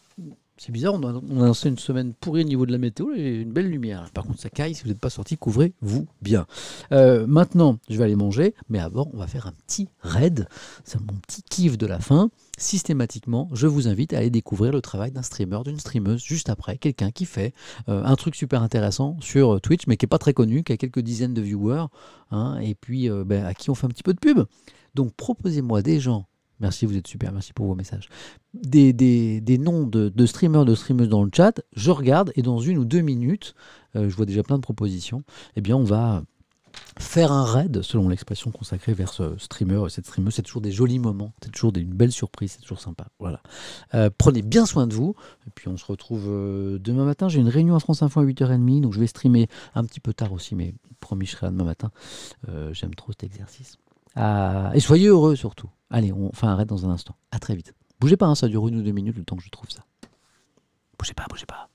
C'est bizarre, on a lancé une semaine pourrie au niveau de la météo et une belle lumière. Par contre, ça caille. Si vous n'êtes pas sorti, couvrez-vous bien. Maintenant, je vais aller manger. Mais avant, on va faire un petit raid. C'est mon petit kiff de la fin. Systématiquement, je vous invite à aller découvrir le travail d'un streamer, d'une streameuse, juste après, quelqu'un qui fait un truc super intéressant sur Twitch, mais qui n'est pas très connu, qui a quelques dizaines de viewers, hein, et puis à qui on fait un petit peu de pub. Donc proposez-moi des gens, merci, vous êtes super, merci pour vos messages, des noms de streamers, de streameuses dans le chat, je regarde, et dans 1 ou 2 minutes, je vois déjà plein de propositions, eh bien on va faire un raid, selon l'expression consacrée vers ce streamer, cette streameuse, c'est toujours des jolis moments, c'est toujours une belle surprise, c'est toujours sympa. Voilà. Prenez bien soin de vous, et puis on se retrouve demain matin. J'ai une réunion à France Info à 8h30, donc je vais streamer un petit peu tard aussi, mais promis, je serai là demain matin. J'aime trop cet exercice. Et soyez heureux surtout. Allez, on fait un raid dans un instant. À très vite. Bougez pas, hein, ça dure 1 ou 2 minutes le temps que je trouve ça. Bougez pas, bougez pas.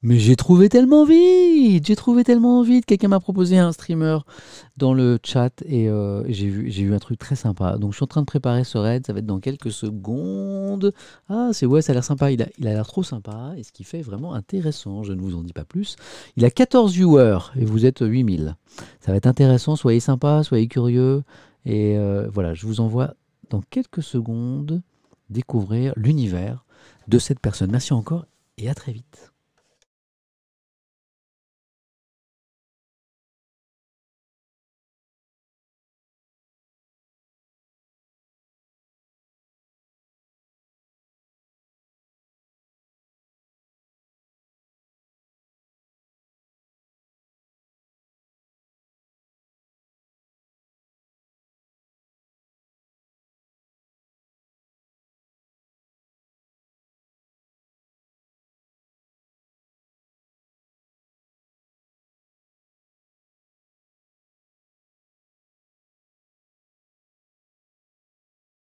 Mais j'ai trouvé tellement vite. Quelqu'un m'a proposé un streamer dans le chat et j'ai vu un truc très sympa. Donc je suis en train de préparer ce raid, ça va être dans quelques secondes. Ah, ça a l'air sympa, il a l'air trop sympa et ce qui fait vraiment intéressant, je ne vous en dis pas plus. Il a 14 viewers et vous êtes 8000. Ça va être intéressant, soyez sympa, soyez curieux et voilà, je vous envoie dans quelques secondes découvrir l'univers de cette personne. Merci encore et à très vite.